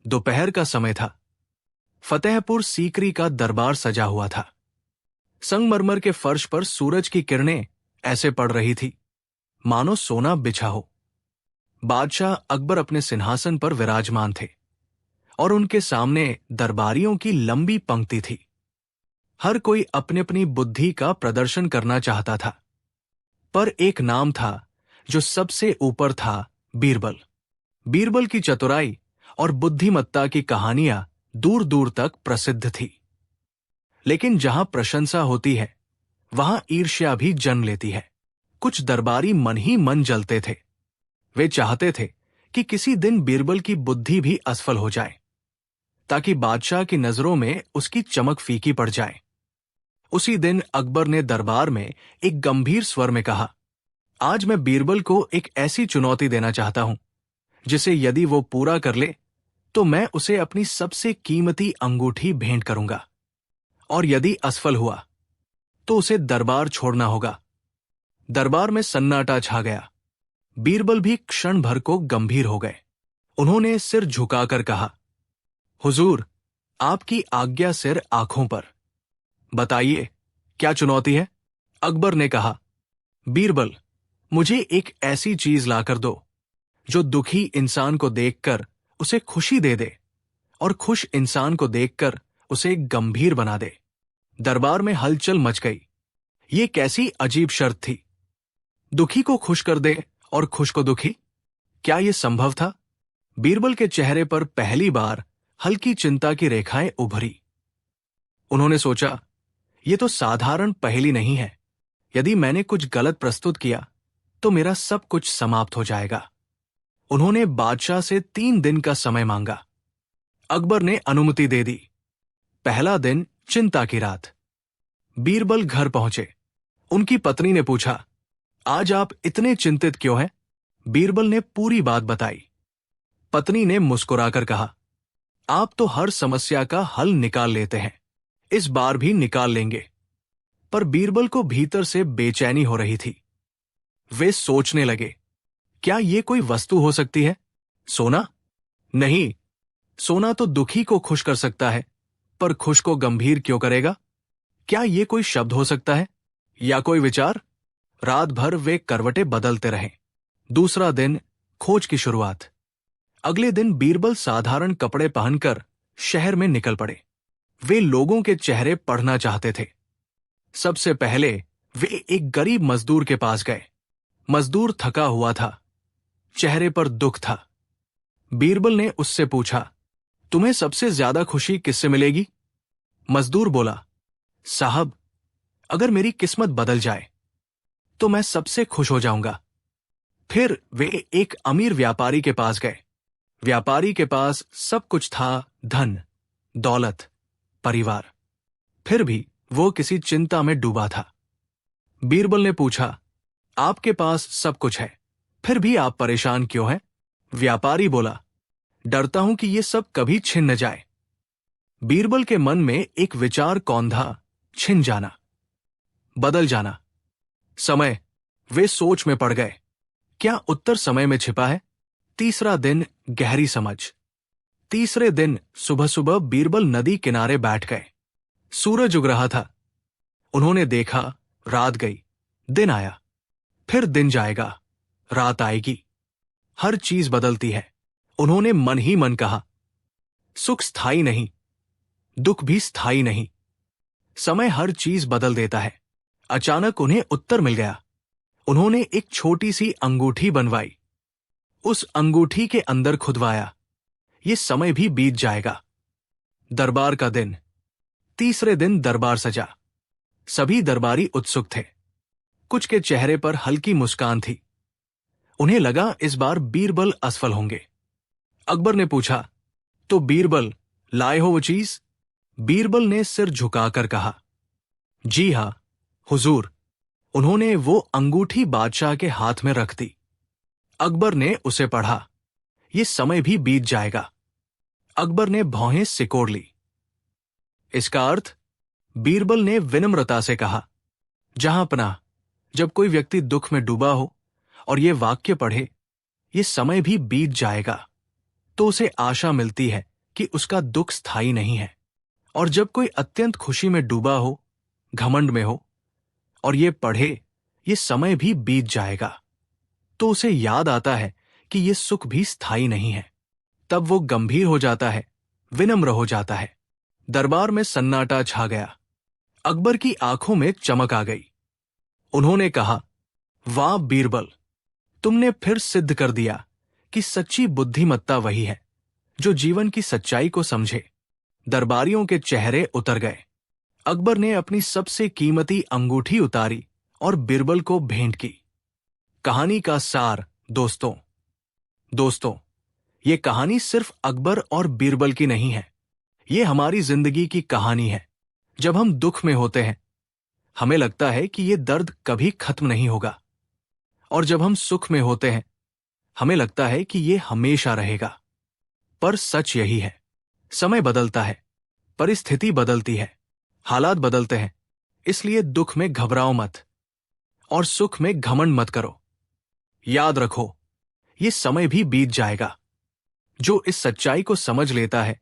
दोपहर का समय था। फतेहपुर सीकरी का दरबार सजा हुआ था। संगमरमर के फर्श पर सूरज की किरणें ऐसे पड़ रही थी मानो सोना बिछा हो। बादशाह अकबर अपने सिंहासन पर विराजमान थे और उनके सामने दरबारियों की लंबी पंक्ति थी। हर कोई अपनी अपनी बुद्धि का प्रदर्शन करना चाहता था, पर एक नाम था जो सबसे ऊपर था, बीरबल। बीरबल की चतुराई और बुद्धिमत्ता की कहानियां दूर दूर तक प्रसिद्ध थी। लेकिन जहां प्रशंसा होती है वहां ईर्ष्या भी जन्म लेती है। कुछ दरबारी मन ही मन जलते थे। वे चाहते थे कि किसी दिन बीरबल की बुद्धि भी असफल हो जाए, ताकि बादशाह की नजरों में उसकी चमक फीकी पड़ जाए। उसी दिन अकबर ने दरबार में एक गंभीर स्वर में कहा, आज मैं बीरबल को एक ऐसी चुनौती देना चाहता हूं जिसे यदि वो पूरा कर ले तो मैं उसे अपनी सबसे कीमती अंगूठी भेंट करूंगा, और यदि असफल हुआ तो उसे दरबार छोड़ना होगा। दरबार में सन्नाटा छा गया। बीरबल भी क्षण भर को गंभीर हो गए। उन्होंने सिर झुकाकर कहा, हुजूर, आपकी आज्ञा सिर आंखों पर। बताइए, क्या चुनौती है? अकबर ने कहा, बीरबल, मुझे एक ऐसी चीज लाकर दो जो दुखी इंसान को देखकर उसे खुशी दे दे और खुश इंसान को देखकर उसे गंभीर बना दे। दरबार में हलचल मच गई। ये कैसी अजीब शर्त थी? दुखी को खुश कर दे और खुश को दुखी? क्या यह संभव था? बीरबल के चेहरे पर पहली बार हल्की चिंता की रेखाएं उभरी। उन्होंने सोचा, यह तो साधारण पहेली नहीं है। यदि मैंने कुछ गलत प्रस्तुत किया तो मेरा सब कुछ समाप्त हो जाएगा। उन्होंने बादशाह से 3 दिन का समय मांगा। अकबर ने अनुमति दे दी। पहला दिन, चिंता की रात। बीरबल घर पहुंचे। उनकी पत्नी ने पूछा, आज आप इतने चिंतित क्यों हैं? बीरबल ने पूरी बात बताई। पत्नी ने मुस्कुराकर कहा, आप तो हर समस्या का हल निकाल लेते हैं, इस बार भी निकाल लेंगे। पर बीरबल को भीतर से बेचैनी हो रही थी। वे सोचने लगे, क्या ये कोई वस्तु हो सकती है? सोना? नहीं, सोना तो दुखी को खुश कर सकता है, पर खुश को गंभीर क्यों करेगा? क्या ये कोई शब्द हो सकता है या कोई विचार? रात भर वे करवटें बदलते रहे। दूसरा दिन, खोज की शुरुआत। अगले दिन बीरबल साधारण कपड़े पहनकर शहर में निकल पड़े। वे लोगों के चेहरे पढ़ना चाहते थे। सबसे पहले वे एक गरीब मजदूर के पास गए। मजदूर थका हुआ था, चेहरे पर दुख था। बीरबल ने उससे पूछा, तुम्हें सबसे ज्यादा खुशी किससे मिलेगी? मजदूर बोला, साहब, अगर मेरी किस्मत बदल जाए तो मैं सबसे खुश हो जाऊंगा। फिर वे एक अमीर व्यापारी के पास गए। व्यापारी के पास सब कुछ था, धन, दौलत, परिवार। फिर भी वो किसी चिंता में डूबा था। बीरबल ने पूछा, आपके पास सब कुछ है, फिर भी आप परेशान क्यों हैं? व्यापारी बोला, डरता हूं कि ये सब कभी छिन न जाए। बीरबल के मन में एक विचार कौंधा, छिन जाना, बदल जाना। समय। वे सोच में पड़ गए। क्या उत्तर समय में छिपा है? तीसरा दिन, गहरी समझ। तीसरे दिन सुबह सुबह बीरबल नदी किनारे बैठ गए। सूरज उग रहा था। उन्होंने देखा, रात गई, दिन आया, फिर दिन जाएगा, रात आएगी। हर चीज बदलती है। उन्होंने मन ही मन कहा, सुख स्थायी नहीं, दुख भी स्थायी नहीं। समय हर चीज बदल देता है। अचानक उन्हें उत्तर मिल गया। उन्होंने एक छोटी सी अंगूठी बनवाई। उस अंगूठी के अंदर खुदवाया, ये समय भी बीत जाएगा। दरबार का दिन। तीसरे दिन दरबार सजा। सभी दरबारी उत्सुक थे। कुछ के चेहरे पर हल्की मुस्कान थी। उन्हें लगा इस बार बीरबल असफल होंगे। अकबर ने पूछा, तो बीरबल, लाए हो वो चीज? बीरबल ने सिर झुकाकर कहा, जी हां, हुजूर। उन्होंने वो अंगूठी बादशाह के हाथ में रख दी। अकबर ने उसे पढ़ा, ये समय भी बीत जाएगा। अकबर ने भौहें सिकोड़ ली। इसका अर्थ? बीरबल ने विनम्रता से कहा, जहां पनाह, जब कोई व्यक्ति दुख में डूबा हो और ये वाक्य पढ़े, ये समय भी बीत जाएगा, तो उसे आशा मिलती है कि उसका दुख स्थायी नहीं है। और जब कोई अत्यंत खुशी में डूबा हो, घमंड में हो, और ये पढ़े ये समय भी बीत जाएगा, तो उसे याद आता है कि ये सुख भी स्थायी नहीं है। तब वो गंभीर हो जाता है, विनम्र हो जाता है। दरबार में सन्नाटा छा गया। अकबर की आंखों में चमक आ गई। उन्होंने कहा, वाह बीरबल, तुमने फिर सिद्ध कर दिया कि सच्ची बुद्धिमत्ता वही है जो जीवन की सच्चाई को समझे। दरबारियों के चेहरे उतर गए। अकबर ने अपनी सबसे कीमती अंगूठी उतारी और बीरबल को भेंट की। कहानी का सार दोस्तों, ये कहानी सिर्फ अकबर और बीरबल की नहीं है। ये हमारी जिंदगी की कहानी है। जब हम दुख में होते हैं, हमें लगता है कि ये दर्द कभी खत्म नहीं होगा, और जब हम सुख में होते हैं, हमें लगता है कि ये हमेशा रहेगा। पर सच यही है, समय बदलता है, परिस्थिति बदलती है, हालात बदलते हैं। इसलिए दुख में घबराओ मत और सुख में घमंड मत करो। याद रखो, ये समय भी बीत जाएगा। जो इस सच्चाई को समझ लेता है,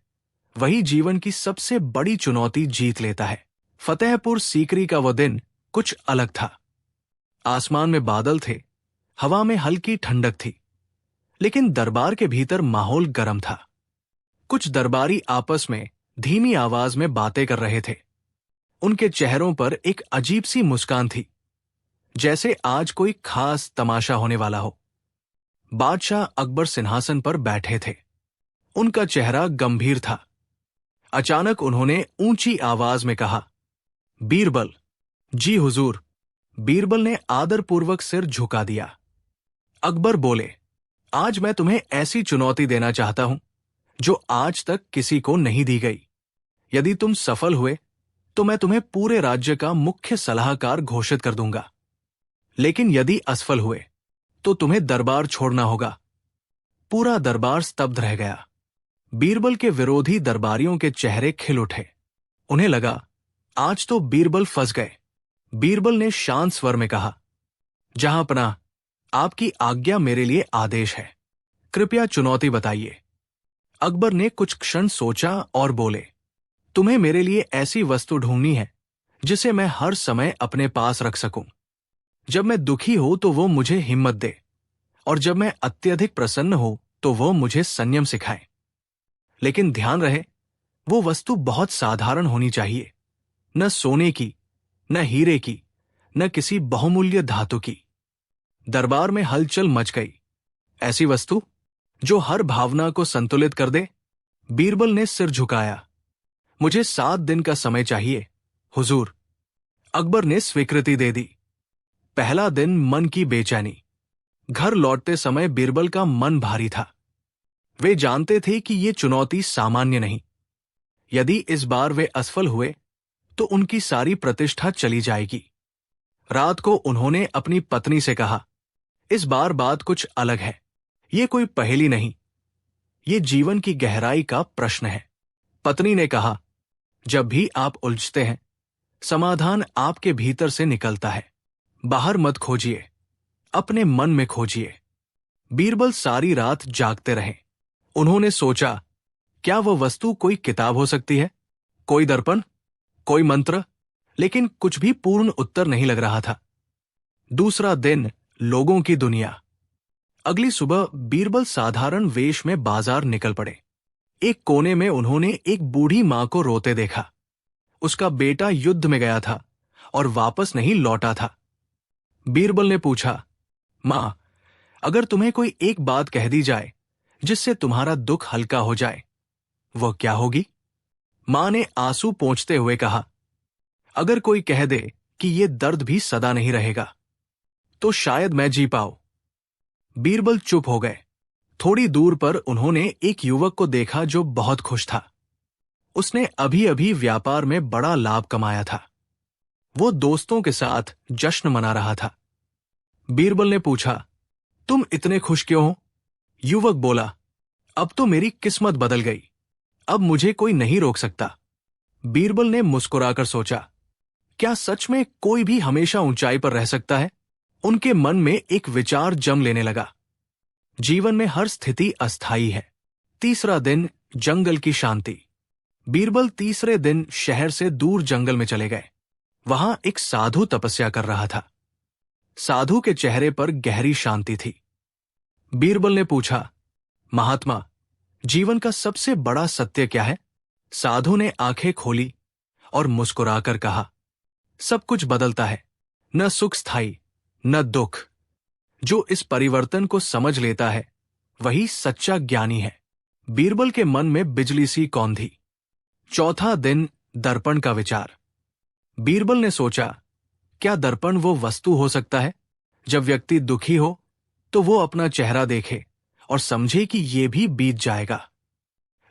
वही जीवन की सबसे बड़ी चुनौती जीत लेता है। फतेहपुर सीकरी का वह दिन कुछ अलग था। आसमान में बादल थे, हवा में हल्की ठंडक थी, लेकिन दरबार के भीतर माहौल गर्म था। कुछ दरबारी आपस में धीमी आवाज में बातें कर रहे थे। उनके चेहरों पर एक अजीब सी मुस्कान थी, जैसे आज कोई खास तमाशा होने वाला हो। बादशाह अकबर सिंहासन पर बैठे थे। उनका चेहरा गंभीर था। अचानक उन्होंने ऊंची आवाज में कहा, बीरबल। जी हुजूर। बीरबल ने आदरपूर्वक सिर झुका दिया। अकबर बोले, आज मैं तुम्हें ऐसी चुनौती देना चाहता हूं जो आज तक किसी को नहीं दी गई। यदि तुम सफल हुए तो मैं तुम्हें पूरे राज्य का मुख्य सलाहकार घोषित कर दूंगा, लेकिन यदि असफल हुए तो तुम्हें दरबार छोड़ना होगा। पूरा दरबार स्तब्ध रह गया। बीरबल के विरोधी दरबारियों के चेहरे खिल उठे। उन्हें लगा, आज तो बीरबल फंस गए। बीरबल ने शांत स्वर में कहा, जहांपनाह, आपकी आज्ञा मेरे लिए आदेश है। कृपया चुनौती बताइए। अकबर ने कुछ क्षण सोचा और बोले, तुम्हें मेरे लिए ऐसी वस्तु ढूंढनी है जिसे मैं हर समय अपने पास रख सकूं। जब मैं दुखी हो तो वो मुझे हिम्मत दे, और जब मैं अत्यधिक प्रसन्न हो तो वो मुझे संयम सिखाए। लेकिन ध्यान रहे, वो वस्तु बहुत साधारण होनी चाहिए, न सोने की, न हीरे की, न किसी बहुमूल्य धातु की। दरबार में हलचल मच गई। ऐसी वस्तु जो हर भावना को संतुलित कर दे। बीरबल ने सिर झुकाया। मुझे 7 दिन का समय चाहिए हुजूर। अकबर ने स्वीकृति दे दी। पहला दिन मन की बेचैनी। घर लौटते समय बीरबल का मन भारी था। वे जानते थे कि ये चुनौती सामान्य नहीं। यदि इस बार वे असफल हुए तो उनकी सारी प्रतिष्ठा चली जाएगी। रात को उन्होंने अपनी पत्नी से कहा, इस बार बात कुछ अलग है। ये कोई पहेली नहीं, ये जीवन की गहराई का प्रश्न है। पत्नी ने कहा, जब भी आप उलझते हैं, समाधान आपके भीतर से निकलता है। बाहर मत खोजिए, अपने मन में खोजिए। बीरबल सारी रात जागते रहे। उन्होंने सोचा, क्या वह वस्तु कोई किताब हो सकती है, कोई दर्पण, कोई मंत्र? लेकिन कुछ भी पूर्ण उत्तर नहीं लग रहा था। दूसरा दिन, लोगों की दुनिया। अगली सुबह बीरबल साधारण वेश में बाजार निकल पड़े। एक कोने में उन्होंने एक बूढ़ी मां को रोते देखा। उसका बेटा युद्ध में गया था और वापस नहीं लौटा था। बीरबल ने पूछा, मां, अगर तुम्हें कोई एक बात कह दी जाए जिससे तुम्हारा दुख हल्का हो जाए, वह क्या होगी? मां ने आंसू पोंछते हुए कहा, अगर कोई कह दे कि यह दर्द भी सदा नहीं रहेगा, तो शायद मैं जी पाऊं। बीरबल चुप हो गए। थोड़ी दूर पर उन्होंने एक युवक को देखा जो बहुत खुश था। उसने अभी अभी व्यापार में बड़ा लाभ कमाया था। वो दोस्तों के साथ जश्न मना रहा था। बीरबल ने पूछा, तुम इतने खुश क्यों हो? युवक बोला, अब तो मेरी किस्मत बदल गई। अब मुझे कोई नहीं रोक सकता। बीरबल ने मुस्कुराकर सोचा, क्या सच में कोई भी हमेशा ऊंचाई पर रह सकता है? उनके मन में एक विचार जम लेने लगा, जीवन में हर स्थिति अस्थायी है। तीसरा दिन, जंगल की शांति। बीरबल तीसरे दिन शहर से दूर जंगल में चले गए। वहां एक साधु तपस्या कर रहा था। साधु के चेहरे पर गहरी शांति थी। बीरबल ने पूछा, महात्मा, जीवन का सबसे बड़ा सत्य क्या है? साधु ने आंखें खोली और मुस्कुराकर कहा, सब कुछ बदलता है, न सुख स्थायी न दुख। जो इस परिवर्तन को समझ लेता है वही सच्चा ज्ञानी है। बीरबल के मन में बिजली सी कौंधी। चौथा दिन, दर्पण का विचार। बीरबल ने सोचा, क्या दर्पण वो वस्तु हो सकता है? जब व्यक्ति दुखी हो तो वो अपना चेहरा देखे और समझे कि ये भी बीत जाएगा।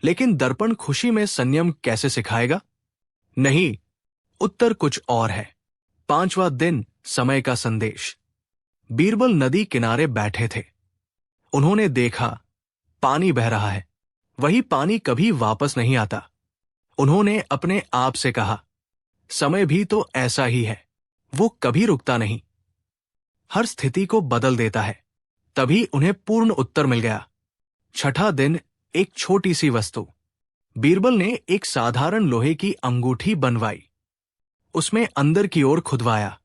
लेकिन दर्पण खुशी में संयम कैसे सिखाएगा? नहीं, उत्तर कुछ और है। पांचवा दिन, समय का संदेश। बीरबल नदी किनारे बैठे थे। उन्होंने देखा, पानी बह रहा है। वही पानी कभी वापस नहीं आता। उन्होंने अपने आप से कहा, समय भी तो ऐसा ही है, वो कभी रुकता नहीं, हर स्थिति को बदल देता है। तभी उन्हें पूर्ण उत्तर मिल गया। छठा दिन, एक छोटी सी वस्तु। बीरबल ने एक साधारण लोहे की अंगूठी बनवाई। उसमें अंदर की ओर खुदवाया,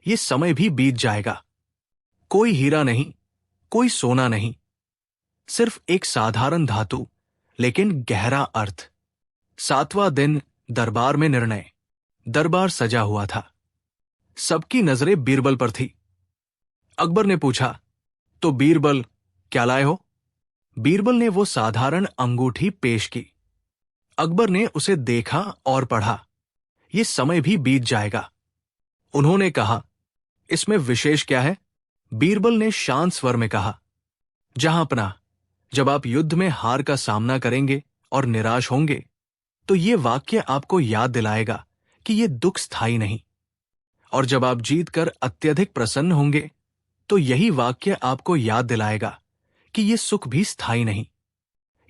ये समय भी बीत जाएगा। कोई हीरा नहीं, कोई सोना नहीं, सिर्फ एक साधारण धातु, लेकिन गहरा अर्थ। सातवां दिन, दरबार में निर्णय। दरबार सजा हुआ था। सबकी नजरें बीरबल पर थी। अकबर ने पूछा, तो बीरबल, क्या लाए हो? बीरबल ने वो साधारण अंगूठी पेश की। अकबर ने उसे देखा और पढ़ा, ये समय भी बीत जाएगा। उन्होंने कहा, इसमें विशेष क्या है? बीरबल ने शांत स्वर में कहा, जहांपना, जब आप युद्ध में हार का सामना करेंगे और निराश होंगे तो ये वाक्य आपको याद दिलाएगा कि ये दुख स्थायी नहीं। और जब आप जीतकर अत्यधिक प्रसन्न होंगे तो यही वाक्य आपको याद दिलाएगा कि ये सुख भी स्थायी नहीं।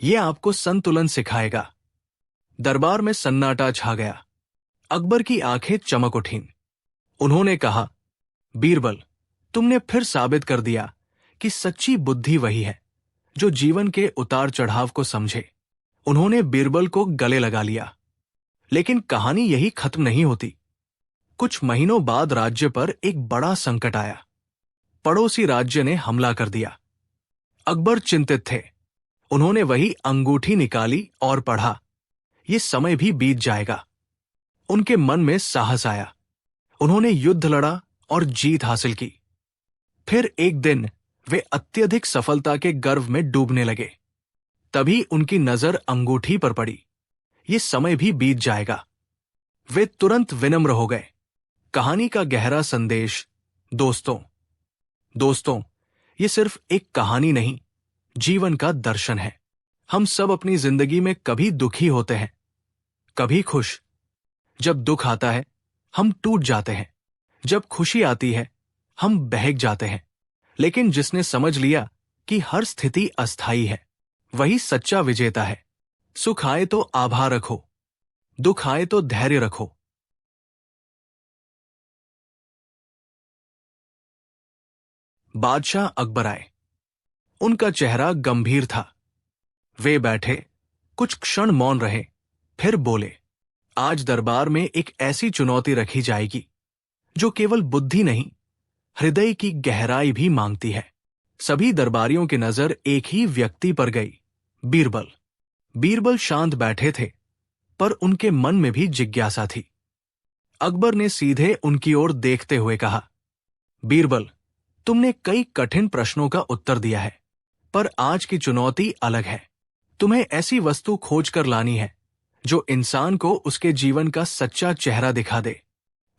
ये आपको संतुलन सिखाएगा। दरबार में सन्नाटा छा गया। अकबर की आंखें चमक उठीं। उन्होंने कहा, बीरबल, तुमने फिर साबित कर दिया कि सच्ची बुद्धि वही है जो जीवन के उतार चढ़ाव को समझे। उन्होंने बीरबल को गले लगा लिया। लेकिन कहानी यही खत्म नहीं होती। कुछ महीनों बाद राज्य पर एक बड़ा संकट आया। पड़ोसी राज्य ने हमला कर दिया। अकबर चिंतित थे। उन्होंने वही अंगूठी निकाली और पढ़ा, ये समय भी बीत जाएगा। उनके मन में साहस आया। उन्होंने युद्ध लड़ा और जीत हासिल की। फिर एक दिन वे अत्यधिक सफलता के गर्व में डूबने लगे। तभी उनकी नजर अंगूठी पर पड़ी, ये समय भी बीत जाएगा। वे तुरंत विनम्र हो गए। कहानी का गहरा संदेश, दोस्तों, ये सिर्फ एक कहानी नहीं, जीवन का दर्शन है। हम सब अपनी जिंदगी में कभी दुखी होते हैं, कभी खुश। जब दुख आता है हम टूट जाते हैं, जब खुशी आती है हम बहक जाते हैं। लेकिन जिसने समझ लिया कि हर स्थिति अस्थायी है, वही सच्चा विजेता है। सुख आए तो आभार रखो, दुख आए तो धैर्य रखो। बादशाह अकबर आए। उनका चेहरा गंभीर था। वे बैठे, कुछ क्षण मौन रहे, फिर बोले, आज दरबार में एक ऐसी चुनौती रखी जाएगी जो केवल बुद्धि नहीं, हृदय की गहराई भी मांगती है। सभी दरबारियों की नजर एक ही व्यक्ति पर गई, बीरबल। बीरबल शांत बैठे थे, पर उनके मन में भी जिज्ञासा थी। अकबर ने सीधे उनकी ओर देखते हुए कहा, बीरबल, तुमने कई कठिन प्रश्नों का उत्तर दिया है, पर आज की चुनौती अलग है। तुम्हें ऐसी वस्तु खोजकर लानी है जो इंसान को उसके जीवन का सच्चा चेहरा दिखा दे।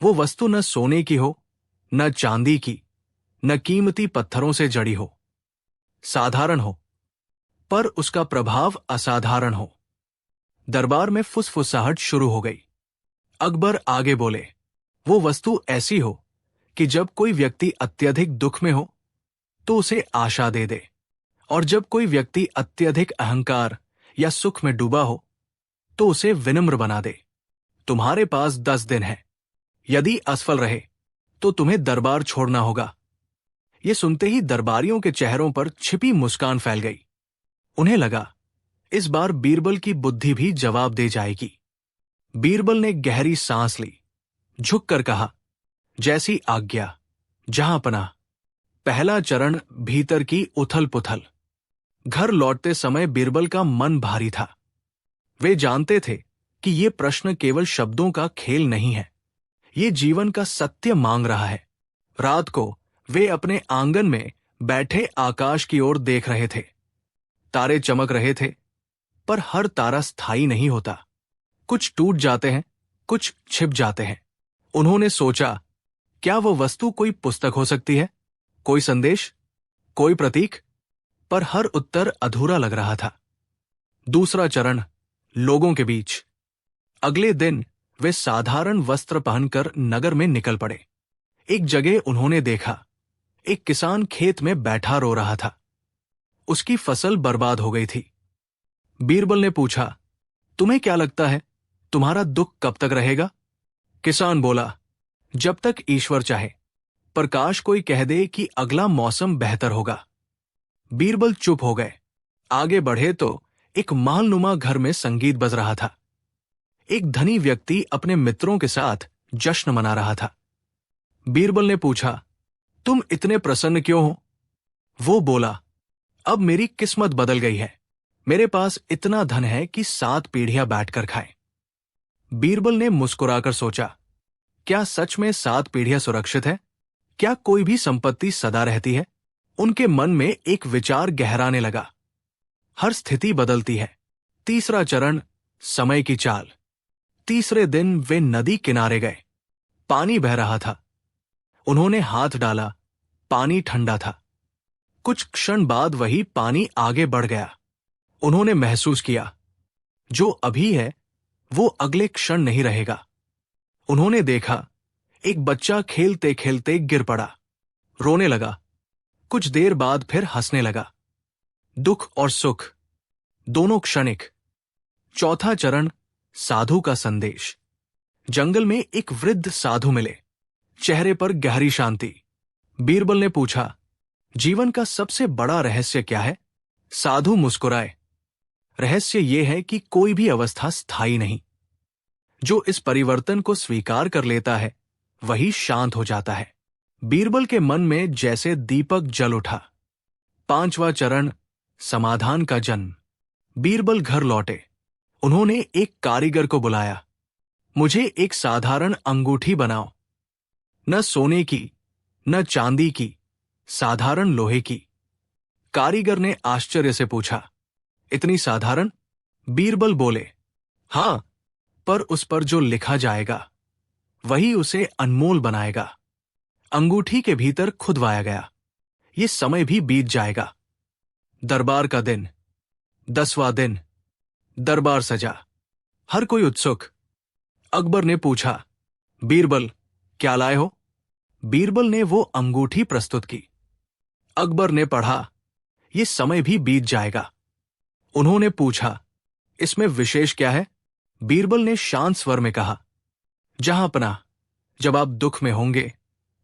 वो वस्तु न सोने की हो, न चांदी की, न कीमती पत्थरों से जड़ी हो। साधारण हो, पर उसका प्रभाव असाधारण हो। दरबार में फुसफुसाहट शुरू हो गई। अकबर आगे बोले, वो वस्तु ऐसी हो कि जब कोई व्यक्ति अत्यधिक दुख में हो तो उसे आशा दे दे, और जब कोई व्यक्ति अत्यधिक अहंकार या सुख में डूबा हो तो उसे विनम्र बना दे। तुम्हारे पास 10 दिन है। यदि असफल रहे तो तुम्हें दरबार छोड़ना होगा। ये सुनते ही दरबारियों के चेहरों पर छिपी मुस्कान फैल गई। उन्हें लगा, इस बार बीरबल की बुद्धि भी जवाब दे जाएगी। बीरबल ने गहरी सांस ली, झुककर कहा, जैसी आज्ञा, जहां पनाह। पहला चरण, भीतर की उथल पुथल। घर लौटते समय बीरबल का मन भारी था। वे जानते थे कि ये प्रश्न केवल शब्दों का खेल नहीं है, ये जीवन का सत्य मांग रहा है। रात को वे अपने आंगन में बैठे आकाश की ओर देख रहे थे। तारे चमक रहे थे, पर हर तारा स्थायी नहीं होता। कुछ टूट जाते हैं, कुछ छिप जाते हैं। उन्होंने सोचा, क्या वो वस्तु कोई पुस्तक हो सकती है, कोई संदेश, कोई प्रतीक? पर हर उत्तर अधूरा लग रहा था। दूसरा चरण, लोगों के बीच। अगले दिन वे साधारण वस्त्र पहनकर नगर में निकल पड़े। एक जगह उन्होंने देखा, एक किसान खेत में बैठा रो रहा था। उसकी फसल बर्बाद हो गई थी। बीरबल ने पूछा, तुम्हें क्या लगता है, तुम्हारा दुख कब तक रहेगा? किसान बोला, जब तक ईश्वर चाहे, पर काश कोई कह दे कि अगला मौसम बेहतर होगा। बीरबल चुप हो गए। आगे बढ़े तो एक महलनुमा घर में संगीत बज रहा था। एक धनी व्यक्ति अपने मित्रों के साथ जश्न मना रहा था। बीरबल ने पूछा, तुम इतने प्रसन्न क्यों हो? वो बोला, अब मेरी किस्मत बदल गई है। मेरे पास इतना धन है कि 7 पीढ़ियां बैठकर खाएं। बीरबल ने मुस्कुराकर सोचा, क्या सच में 7 पीढ़ियां सुरक्षित है? क्या कोई भी संपत्ति सदा रहती है? उनके मन में एक विचार गहराने लगा, हर स्थिति बदलती है। तीसरा चरण, समय की चाल। तीसरे दिन वे नदी किनारे गए। पानी बह रहा था। उन्होंने हाथ डाला, पानी ठंडा था। कुछ क्षण बाद वही पानी आगे बढ़ गया। उन्होंने महसूस किया, जो अभी है वो अगले क्षण नहीं रहेगा। उन्होंने देखा, एक बच्चा खेलते खेलते गिर पड़ा, रोने लगा। कुछ देर बाद फिर हंसने लगा। दुख और सुख दोनों क्षणिक। चौथा चरण, साधु का संदेश। जंगल में एक वृद्ध साधु मिले, चेहरे पर गहरी शांति। बीरबल ने पूछा, जीवन का सबसे बड़ा रहस्य क्या है? साधु मुस्कुराए, रहस्य यह है कि कोई भी अवस्था स्थायी नहीं। जो इस परिवर्तन को स्वीकार कर लेता है वही शांत हो जाता है। बीरबल के मन में जैसे दीपक जल उठा। पांचवा चरण, समाधान का जन्म। बीरबल घर लौटे। उन्होंने एक कारीगर को बुलाया। मुझे एक साधारण अंगूठी बनाओ, न सोने की न चांदी की, साधारण लोहे की। कारीगर ने आश्चर्य से पूछा, इतनी साधारण? बीरबल बोले, हां, पर उस पर जो लिखा जाएगा वही उसे अनमोल बनाएगा। अंगूठी के भीतर खुदवाया गया। ये समय भी बीत जाएगा। दरबार का दिन। 10वां दिन। दरबार सजा, हर कोई उत्सुक। अकबर ने पूछा, बीरबल क्या लाए हो? बीरबल ने वो अंगूठी प्रस्तुत की। अकबर ने पढ़ा, ये समय भी बीत जाएगा। उन्होंने पूछा, इसमें विशेष क्या है? बीरबल ने शांत स्वर में कहा, जहां पनाह, जब आप दुख में होंगे,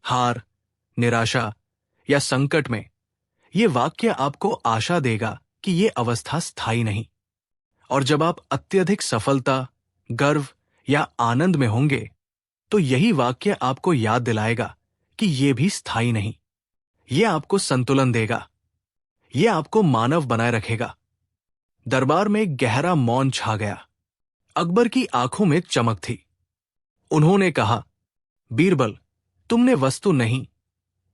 हार, निराशा या संकट में, ये वाक्य आपको आशा देगा कि ये अवस्था स्थायी नहीं। और जब आप अत्यधिक सफलता, गर्व या आनंद में होंगे, तो यही वाक्य आपको याद दिलाएगा कि ये भी स्थायी नहीं। ये आपको संतुलन देगा, ये आपको मानव बनाए रखेगा। दरबार में गहरा मौन छा गया। अकबर की आंखों में चमक थी। उन्होंने कहा, बीरबल, तुमने वस्तु नहीं,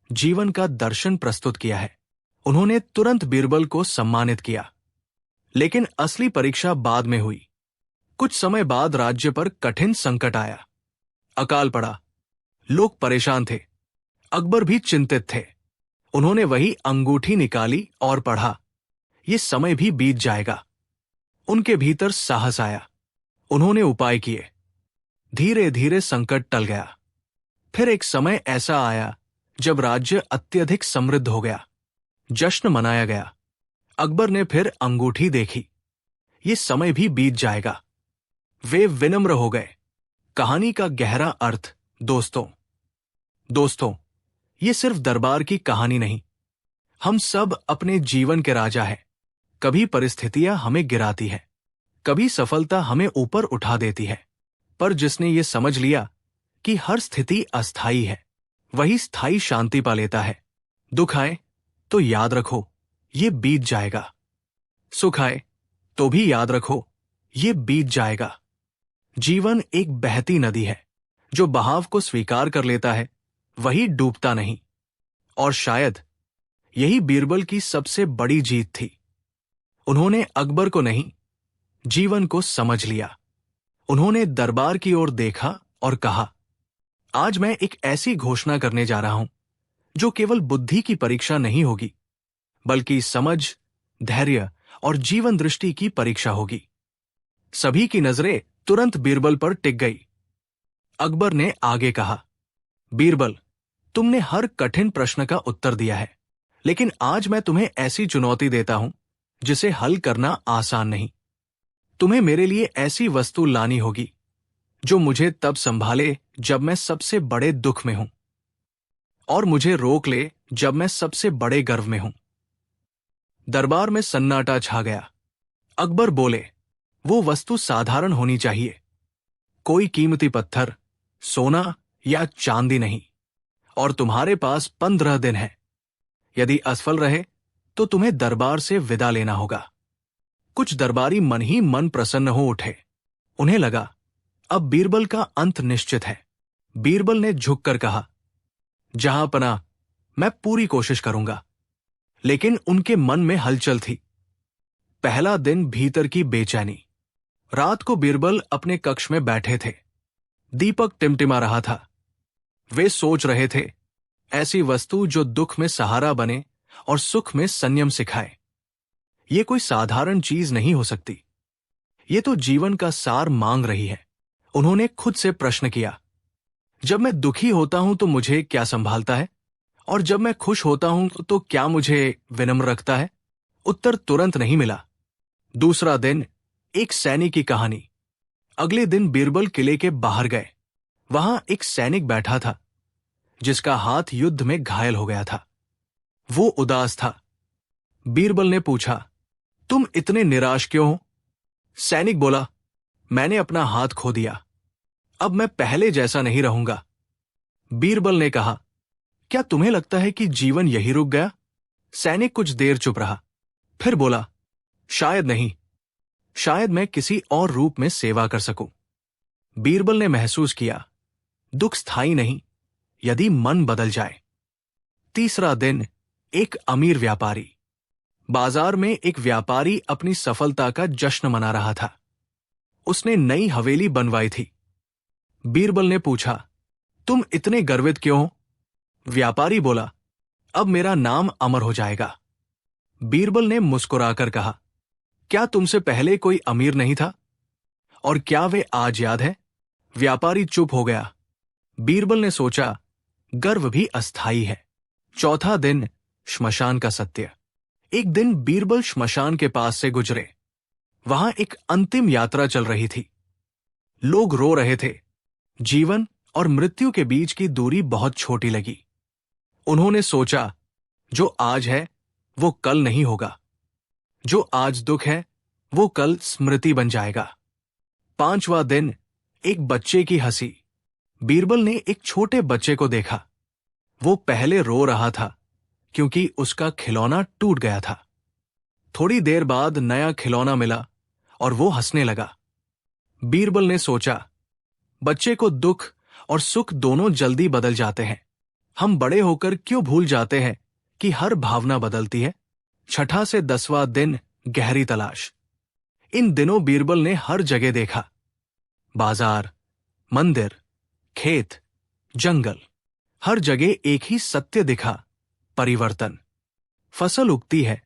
जीवन का दर्शन प्रस्तुत किया है। उन्होंने तुरंत बीरबल को सम्मानित किया। लेकिन असली परीक्षा बाद में हुई। कुछ समय बाद राज्य पर कठिन संकट आया। अकाल पड़ा। लोग परेशान थे। अकबर भी चिंतित थे। उन्होंने वही अंगूठी निकाली और पढ़ा, ये समय भी बीत जाएगा। उनके भीतर साहस आया। उन्होंने उपाय किए। धीरे धीरे संकट टल गया। फिर एक समय ऐसा आया जब राज्य अत्यधिक समृद्ध हो गया। जश्न मनाया गया। अकबर ने फिर अंगूठी देखी। ये समय भी बीत जाएगा। वे विनम्र हो गए। कहानी का गहरा अर्थ, दोस्तों, ये सिर्फ दरबार की कहानी नहीं। हम सब अपने जीवन के राजा हैं। कभी परिस्थितियां हमें गिराती है, कभी सफलता हमें ऊपर उठा देती है, पर जिसने ये समझ लिया कि हर स्थिति अस्थायी है, वही स्थायी शांति पा लेता है। दुख आए तो याद रखो, ये बीत जाएगा। सुख आए तो भी याद रखो, ये बीत जाएगा। जीवन एक बहती नदी है, जो बहाव को स्वीकार कर लेता है वही डूबता नहीं। और शायद यही बीरबल की सबसे बड़ी जीत थी। उन्होंने अकबर को नहीं, जीवन को समझ लिया। उन्होंने दरबार की ओर देखा और कहा, आज मैं एक ऐसी घोषणा करने जा रहा हूं जो केवल बुद्धि की परीक्षा नहीं होगी, बल्कि समझ, धैर्य और जीवन दृष्टि की परीक्षा होगी। सभी की नजरें तुरंत बीरबल पर टिक गई। अकबर ने आगे कहा, बीरबल, तुमने हर कठिन प्रश्न का उत्तर दिया है, लेकिन आज मैं तुम्हें ऐसी चुनौती देता हूं जिसे हल करना आसान नहीं। तुम्हें मेरे लिए ऐसी वस्तु लानी होगी जो मुझे तब संभाले जब मैं सबसे बड़े दुख में हूं, और मुझे रोक ले जब मैं सबसे बड़े गर्व में हूं। दरबार में सन्नाटा छा गया। अकबर बोले, वो वस्तु साधारण होनी चाहिए, कोई कीमती पत्थर, सोना या चांदी नहीं। और तुम्हारे पास 15 दिन है। यदि असफल रहे तो तुम्हें दरबार से विदा लेना होगा। कुछ दरबारी मन ही मन प्रसन्न हो उठे। उन्हें लगा अब बीरबल का अंत निश्चित है। बीरबल ने झुककर कहा, जहां पना, मैं पूरी कोशिश करूंगा। लेकिन उनके मन में हलचल थी। पहला दिन भीतर की बेचैनी। रात को बीरबल अपने कक्ष में बैठे थे। दीपक टिमटिमा रहा था। वे सोच रहे थे, ऐसी वस्तु जो दुख में सहारा बने और सुख में संयम सिखाए। ये कोई साधारण चीज नहीं हो सकती। ये तो जीवन का सार मांग रही है। उन्होंने खुद से प्रश्न किया, जब मैं दुखी होता हूं तो मुझे क्या संभालता है, और जब मैं खुश होता हूं तो क्या मुझे विनम्र रखता है? उत्तर तुरंत नहीं मिला। दूसरा दिन, एक सैनिक की कहानी। अगले दिन बीरबल किले के बाहर गए। वहां एक सैनिक बैठा था जिसका हाथ युद्ध में घायल हो गया था। वो उदास था। बीरबल ने पूछा, तुम इतने निराश क्यों हो? सैनिक बोला, मैंने अपना हाथ खो दिया, अब मैं पहले जैसा नहीं रहूंगा। बीरबल ने कहा, क्या तुम्हें लगता है कि जीवन यही रुक गया? सैनिक कुछ देर चुप रहा, फिर बोला, शायद नहीं, शायद मैं किसी और रूप में सेवा कर सकूं। बीरबल ने महसूस किया, दुख स्थायी नहीं, यदि मन बदल जाए। तीसरा दिन, एक अमीर व्यापारी। बाजार में एक व्यापारी अपनी सफलता का जश्न मना रहा था। उसने नई हवेली बनवाई थी। बीरबल ने पूछा, तुम इतने गर्वित क्यों हो? व्यापारी बोला, अब मेरा नाम अमर हो जाएगा। बीरबल ने मुस्कुराकर कहा, क्या तुमसे पहले कोई अमीर नहीं था? और क्या वे आज याद है? व्यापारी चुप हो गया। बीरबल ने सोचा, गर्व भी अस्थायी है। चौथा दिन, श्मशान का सत्य। एक दिन बीरबल श्मशान के पास से गुजरे। वहां एक अंतिम यात्रा चल रही थी। लोग रो रहे थे। जीवन और मृत्यु के बीच की दूरी बहुत छोटी लगी। उन्होंने सोचा, जो आज है वो कल नहीं होगा, जो आज दुख है वो कल स्मृति बन जाएगा। पांचवा दिन, एक बच्चे की हंसी। बीरबल ने एक छोटे बच्चे को देखा। वो पहले रो रहा था क्योंकि उसका खिलौना टूट गया था। थोड़ी देर बाद नया खिलौना मिला और वो हंसने लगा। बीरबल ने सोचा, बच्चे को दुख और सुख दोनों जल्दी बदल जाते हैं। हम बड़े होकर क्यों भूल जाते हैं कि हर भावना बदलती है। छठा से 10वां दिन, गहरी तलाश। इन दिनों बीरबल ने हर जगह देखा। बाजार, मंदिर, खेत, जंगल, हर जगह एक ही सत्य दिखा, परिवर्तन। फसल उगती है,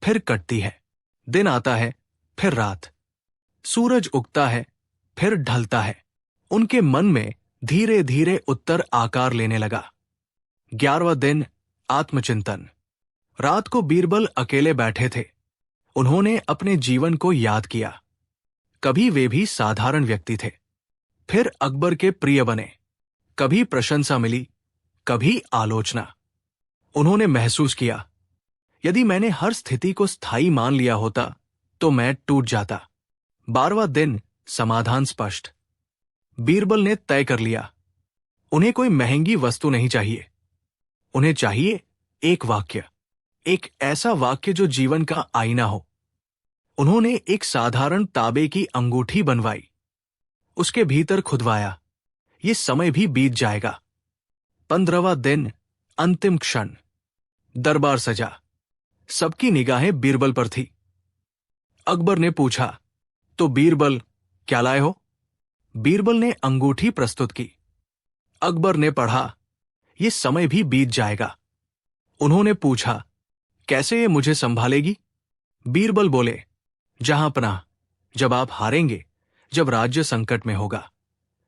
फिर कटती है। दिन आता है, फिर रात। सूरज उगता है, फिर ढलता है। उनके मन में धीरे धीरे उत्तर आकार लेने लगा। 11वां दिन, आत्मचिंतन। रात को बीरबल अकेले बैठे थे। उन्होंने अपने जीवन को याद किया। कभी वे भी साधारण व्यक्ति थे, फिर अकबर के प्रिय बने। कभी प्रशंसा मिली, कभी आलोचना। उन्होंने महसूस किया, यदि मैंने हर स्थिति को स्थायी मान लिया होता तो मैं टूट जाता। 12वां दिन, समाधान स्पष्ट। बीरबल ने तय कर लिया, उन्हें कोई महंगी वस्तु नहीं चाहिए। उन्हें चाहिए एक वाक्य, एक ऐसा वाक्य जो जीवन का आईना हो। उन्होंने एक साधारण तांबे की अंगूठी बनवाई, उसके भीतर खुदवाया, ये समय भी बीत जाएगा। 15वां दिन, अंतिम क्षण। दरबार सजा। सबकी निगाहें बीरबल पर थी। अकबर ने पूछा, तो बीरबल क्या लाए हो? बीरबल ने अंगूठी प्रस्तुत की। अकबर ने पढ़ा, ये समय भी बीत जाएगा। उन्होंने पूछा, कैसे ये मुझे संभालेगी? बीरबल बोले, जहां पनाह, जब आप हारेंगे, जब राज्य संकट में होगा,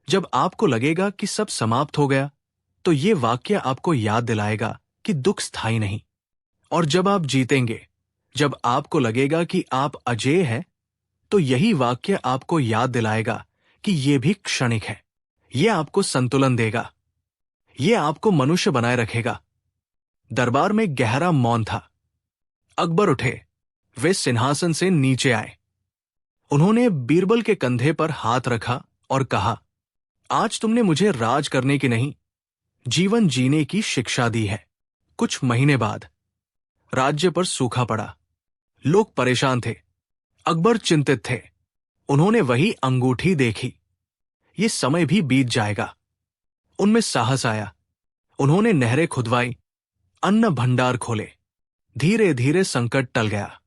जब आपको लगेगा कि सब समाप्त हो गया, तो ये वाक्य आपको याद दिलाएगा कि दुख स्थायी नहीं। और जब आप जीतेंगे, जब आपको लगेगा कि आप अजेय हैं, तो यही वाक्य आपको याद दिलाएगा कि ये भी क्षणिक है। ये आपको संतुलन देगा, ये आपको मनुष्य बनाए रखेगा। दरबार में गहरा मौन था। अकबर उठे, वे सिंहासन से नीचे आए। उन्होंने बीरबल के कंधे पर हाथ रखा और कहा, आज तुमने मुझे राज करने की नहीं, जीवन जीने की शिक्षा दी है। कुछ महीने बाद राज्य पर सूखा पड़ा। लोग परेशान थे, अकबर चिंतित थे। उन्होंने वही अंगूठी देखी, ये समय भी बीत जाएगा। उनमें साहस आया। उन्होंने नहरें खुदवाई, अन्न भंडार खोले। धीरे धीरे संकट टल गया।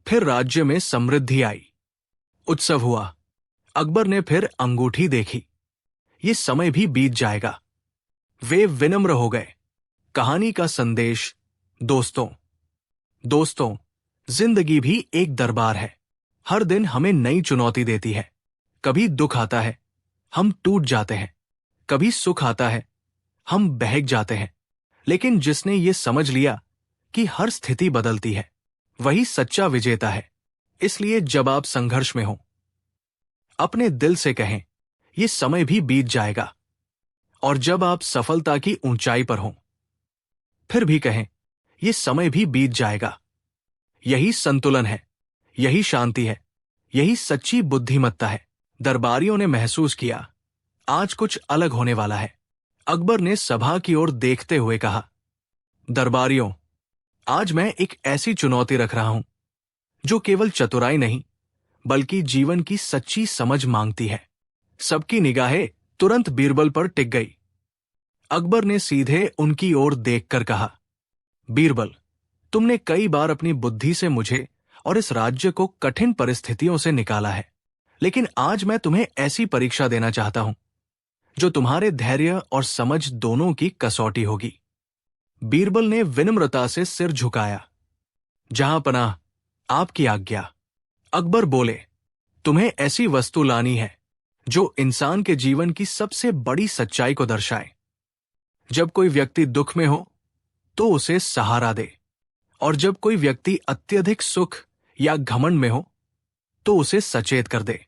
फिर राज्य में समृद्धि आई, उत्सव हुआ। अकबर ने फिर अंगूठी देखी, ये समय भी बीत जाएगा। वे विनम्र हो गए। कहानी का संदेश, दोस्तों, जिंदगी भी एक दरबार है। हर दिन हमें नई चुनौती देती है। कभी दुख आता है, हम टूट जाते हैं। कभी सुख आता है, हम बहक जाते हैं। लेकिन जिसने ये समझ लिया कि हर स्थिति बदलती है, वही सच्चा विजेता है। इसलिए जब आप संघर्ष में हो, अपने दिल से कहें, ये समय भी बीत जाएगा। और जब आप सफलता की ऊंचाई पर हों, फिर भी कहें, ये समय भी बीत जाएगा। यही संतुलन है, यही शांति है, यही सच्ची बुद्धिमत्ता है। दरबारियों ने महसूस किया, आज कुछ अलग होने वाला है। अकबर ने सभा की ओर देखते हुए कहा, दरबारियों, आज मैं एक ऐसी चुनौती रख रहा हूं जो केवल चतुराई नहीं, बल्कि जीवन की सच्ची समझ मांगती है। सबकी निगाहें तुरंत बीरबल पर टिक गई। अकबर ने सीधे उनकी ओर देखकर कहा, बीरबल, तुमने कई बार अपनी बुद्धि से मुझे और इस राज्य को कठिन परिस्थितियों से निकाला है, लेकिन आज मैं तुम्हें ऐसी परीक्षा देना चाहता हूं जो तुम्हारे धैर्य और समझ दोनों की कसौटी होगी। बीरबल ने विनम्रता से सिर झुकाया। जहां पनाह, आपकी आज्ञा। अकबर बोले, तुम्हें ऐसी वस्तु लानी है जो इंसान के जीवन की सबसे बड़ी सच्चाई को दर्शाए। जब कोई व्यक्ति दुख में हो तो उसे सहारा दे, और जब कोई व्यक्ति अत्यधिक सुख या घमंड में हो तो उसे सचेत कर दे।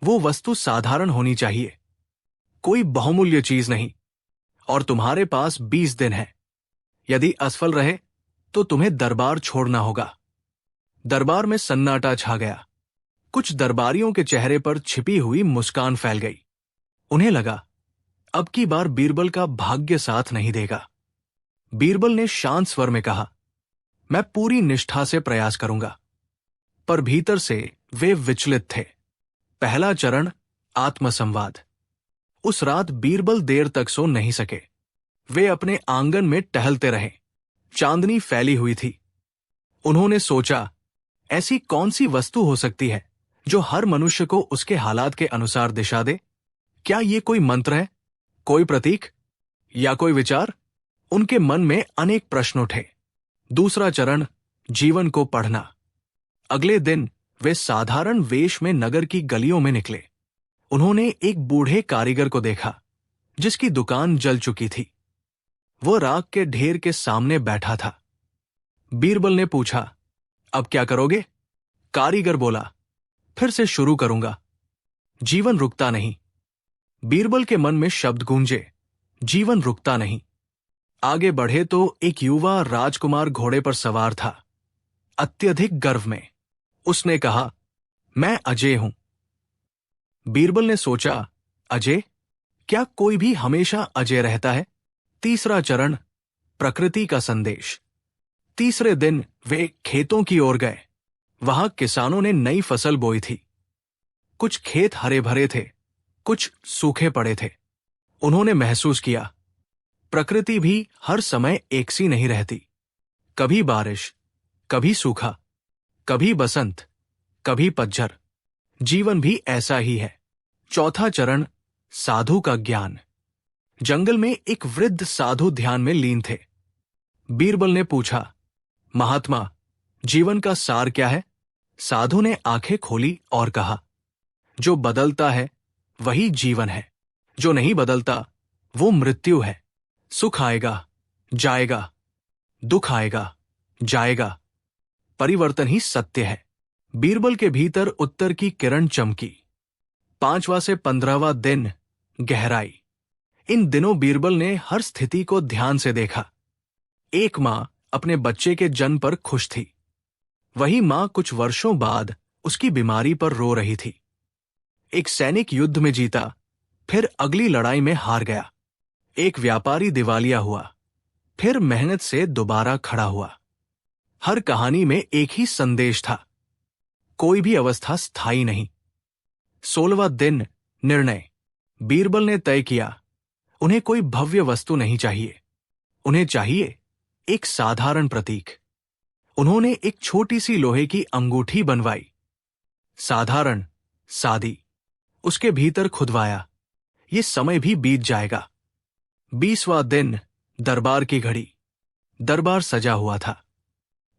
वो वस्तु साधारण होनी चाहिए, कोई बहुमूल्य चीज नहीं। और तुम्हारे पास 20 दिन है। यदि असफल रहे तो तुम्हें दरबार छोड़ना होगा। दरबार में सन्नाटा छा गया। कुछ दरबारियों के चेहरे पर छिपी हुई मुस्कान फैल गई। उन्हें लगा, अब की बार बीरबल का भाग्य साथ नहीं देगा। बीरबल ने शांत स्वर में कहा, मैं पूरी निष्ठा से प्रयास करूंगा। पर भीतर से वे विचलित थे। पहला चरण, आत्मसंवाद। उस रात बीरबल देर तक सो नहीं सके। वे अपने आंगन में टहलते रहे। चांदनी फैली हुई थी। उन्होंने सोचा, ऐसी कौन सी वस्तु हो सकती है जो हर मनुष्य को उसके हालात के अनुसार दिशा दे? क्या ये कोई मंत्र है, कोई प्रतीक या कोई विचार? उनके मन में अनेक प्रश्न उठे। दूसरा चरण, जीवन को पढ़ना। अगले दिन वे साधारण वेश में नगर की गलियों में निकले। उन्होंने एक बूढ़े कारीगर को देखा जिसकी दुकान जल चुकी थी। वो राख के ढेर के सामने बैठा था। बीरबल ने पूछा, अब क्या करोगे? कारीगर बोला, फिर से शुरू करूंगा। जीवन रुकता नहीं। बीरबल के मन में शब्द गूंजे, जीवन रुकता नहीं। आगे बढ़े तो एक युवा राजकुमार घोड़े पर सवार था। अत्यधिक गर्व में। उसने कहा, मैं अजय हूं। बीरबल ने सोचा, अजय? क्या कोई भी हमेशा अजय रहता है? तीसरा चरण, प्रकृति का संदेश। तीसरे दिन वे खेतों की ओर गए। वहां किसानों ने नई फसल बोई थी। कुछ खेत हरे भरे थे, कुछ सूखे पड़े थे। उन्होंने महसूस किया, प्रकृति भी हर समय एक सी नहीं रहती। कभी बारिश, कभी सूखा, कभी बसंत, कभी पतझड़। जीवन भी ऐसा ही है। चौथा चरण, साधु का ज्ञान। जंगल में एक वृद्ध साधु ध्यान में लीन थे। बीरबल ने पूछा, महात्मा, जीवन का सार क्या है? साधु ने आंखें खोली और कहा, जो बदलता है वही जीवन है, जो नहीं बदलता वो मृत्यु है। सुख आएगा, जाएगा, दुख आएगा, जाएगा, परिवर्तन ही सत्य है। बीरबल के भीतर उत्तर की किरण चमकी। 5वां से 15वां दिन, गहराई। इन दिनों बीरबल ने हर स्थिति को ध्यान से देखा। एक मां अपने बच्चे के जन्म पर खुश थी। वही मां कुछ वर्षों बाद उसकी बीमारी पर रो रही थी। एक सैनिक युद्ध में जीता, फिर अगली लड़ाई में हार गया। एक व्यापारी दिवालिया हुआ, फिर मेहनत से दोबारा खड़ा हुआ। हर कहानी में एक ही संदेश था, कोई भी अवस्था स्थायी नहीं। 16वां दिन, निर्णय। बीरबल ने तय किया, उन्हें कोई भव्य वस्तु नहीं चाहिए, उन्हें चाहिए एक साधारण प्रतीक। उन्होंने एक छोटी सी लोहे की अंगूठी बनवाई। साधारण, सादी। उसके भीतर खुदवाया, ये समय भी बीत जाएगा। 20वां दिन, दरबार की घड़ी। दरबार सजा हुआ था।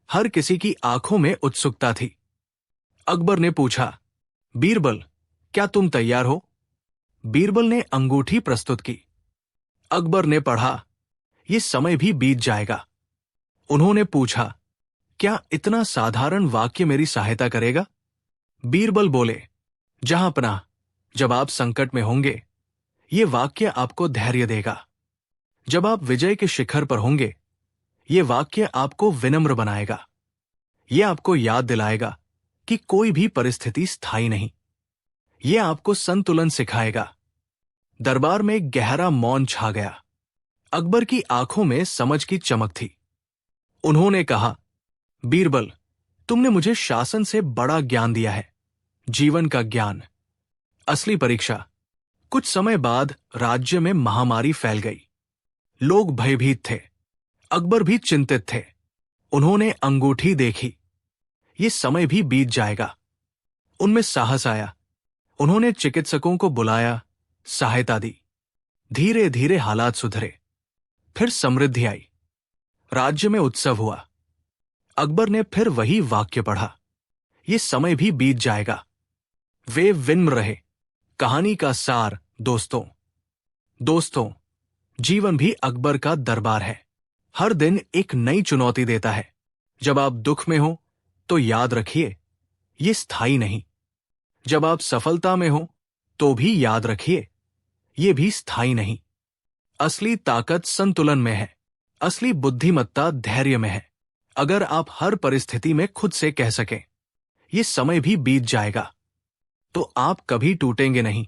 हर किसी की आंखों में उत्सुकता थी। अकबर ने पूछा, बीरबल, क्या तुम तैयार हो? बीरबल ने अंगूठी प्रस्तुत की। अकबर ने पढ़ा, ये समय भी बीत जाएगा। उन्होंने पूछा, क्या इतना साधारण वाक्य मेरी सहायता करेगा? बीरबल बोले, जहां पनाह, जब आप संकट में होंगे, ये वाक्य आपको धैर्य देगा। जब आप विजय के शिखर पर होंगे, ये वाक्य आपको विनम्र बनाएगा। ये आपको याद दिलाएगा कि कोई भी परिस्थिति स्थायी नहीं। ये आपको संतुलन सिखाएगा। दरबार में गहरा मौन छा गया। अकबर की आंखों में समझ की चमक थी। उन्होंने कहा, बीरबल, तुमने मुझे शासन से बड़ा ज्ञान दिया है, जीवन का ज्ञान। असली परीक्षा। कुछ समय बाद राज्य में महामारी फैल गई। लोग भयभीत थे। अकबर भी चिंतित थे। उन्होंने अंगूठी देखी। ये समय भी बीत जाएगा। उनमें साहस आया। उन्होंने चिकित्सकों को बुलाया, सहायता दी। धीरे धीरे हालात सुधरे। फिर समृद्धि आई। राज्य में उत्सव हुआ। अकबर ने फिर वही वाक्य पढ़ा, ये समय भी बीत जाएगा। वे विनम्र रहे। कहानी का सार, दोस्तों, जीवन भी अकबर का दरबार है। हर दिन एक नई चुनौती देता है। जब आप दुख में हो तो याद रखिए, ये स्थायी नहीं। जब आप सफलता में हो तो भी याद रखिए, ये भी स्थायी नहीं। असली ताकत संतुलन में है। असली बुद्धिमत्ता धैर्य में है। अगर आप हर परिस्थिति में खुद से कह सकें, ये समय भी बीत जाएगा, तो आप कभी टूटेंगे नहीं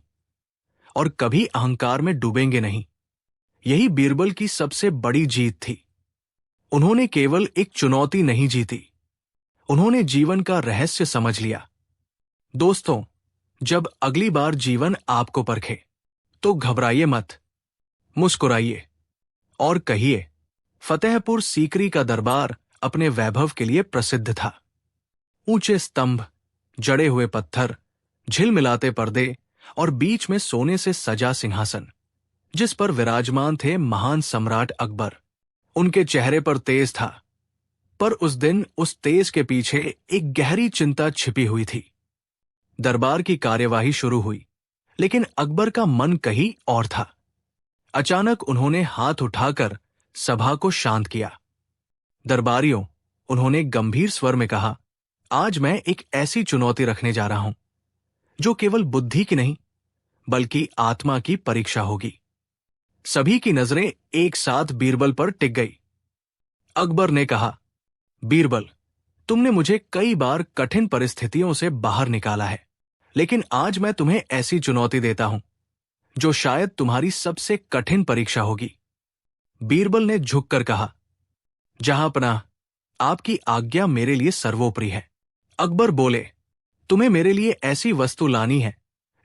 और कभी अहंकार में डूबेंगे नहीं। यही बीरबल की सबसे बड़ी जीत थी। उन्होंने केवल एक चुनौती नहीं जीती, उन्होंने जीवन का रहस्य समझ लिया। दोस्तों, जब अगली बार जीवन आपको परखे, तो घबराइए मत, मुस्कुराइए और कहिए, फतेहपुर सीकरी का दरबार अपने वैभव के लिए प्रसिद्ध था। ऊंचे स्तंभ, जड़े हुए पत्थर, झिलमिलाते पर्दे और बीच में सोने से सजा सिंहासन, जिस पर विराजमान थे महान सम्राट अकबर। उनके चेहरे पर तेज था, पर उस दिन उस तेज के पीछे एक गहरी चिंता छिपी हुई थी। दरबार की कार्यवाही शुरू हुई, लेकिन अकबर का मन कहीं और था। अचानक उन्होंने हाथ उठाकर सभा को शांत किया। दरबारियों, उन्होंने गंभीर स्वर में कहा, आज मैं एक ऐसी चुनौती रखने जा रहा हूं जो केवल बुद्धि की नहीं बल्कि आत्मा की परीक्षा होगी। सभी की नजरें एक साथ बीरबल पर टिक गई। अकबर ने कहा, बीरबल, तुमने मुझे कई बार कठिन परिस्थितियों से बाहर निकाला है, लेकिन आज मैं तुम्हें ऐसी चुनौती देता हूं जो शायद तुम्हारी सबसे कठिन परीक्षा होगी। बीरबल ने झुककर कहा, जहांपनाह, आपकी आज्ञा मेरे लिए सर्वोपरि है। अकबर बोले, तुम्हें मेरे लिए ऐसी वस्तु लानी है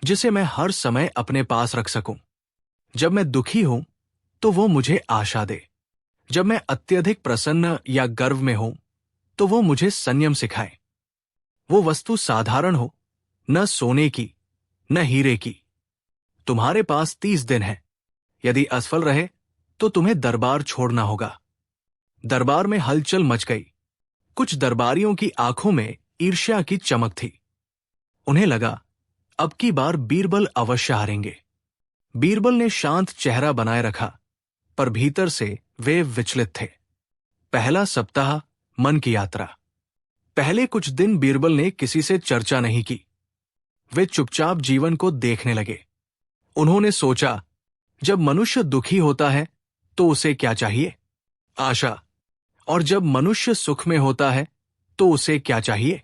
जिसे मैं हर समय अपने पास रख सकूं। जब मैं दुखी हूं तो वो मुझे आशा दे, जब मैं अत्यधिक प्रसन्न या गर्व में हूं तो वो मुझे संयम सिखाए। वो वस्तु साधारण हो, न सोने की न हीरे की। तुम्हारे पास 30 दिन है। यदि असफल रहे तो तुम्हें दरबार छोड़ना होगा। दरबार में हलचल मच गई। कुछ दरबारियों की आंखों में ईर्ष्या की चमक थी। उन्हें लगा अब की बार बीरबल अवश्य हारेंगे। बीरबल ने शांत चेहरा बनाए रखा, पर भीतर से वे विचलित थे। पहला सप्ताह, मन की यात्रा। पहले कुछ दिन बीरबल ने किसी से चर्चा नहीं की। वे चुपचाप जीवन को देखने लगे। उन्होंने सोचा, जब मनुष्य दुखी होता है तो उसे क्या चाहिए? आशा। और जब मनुष्य सुख में होता है तो उसे क्या चाहिए?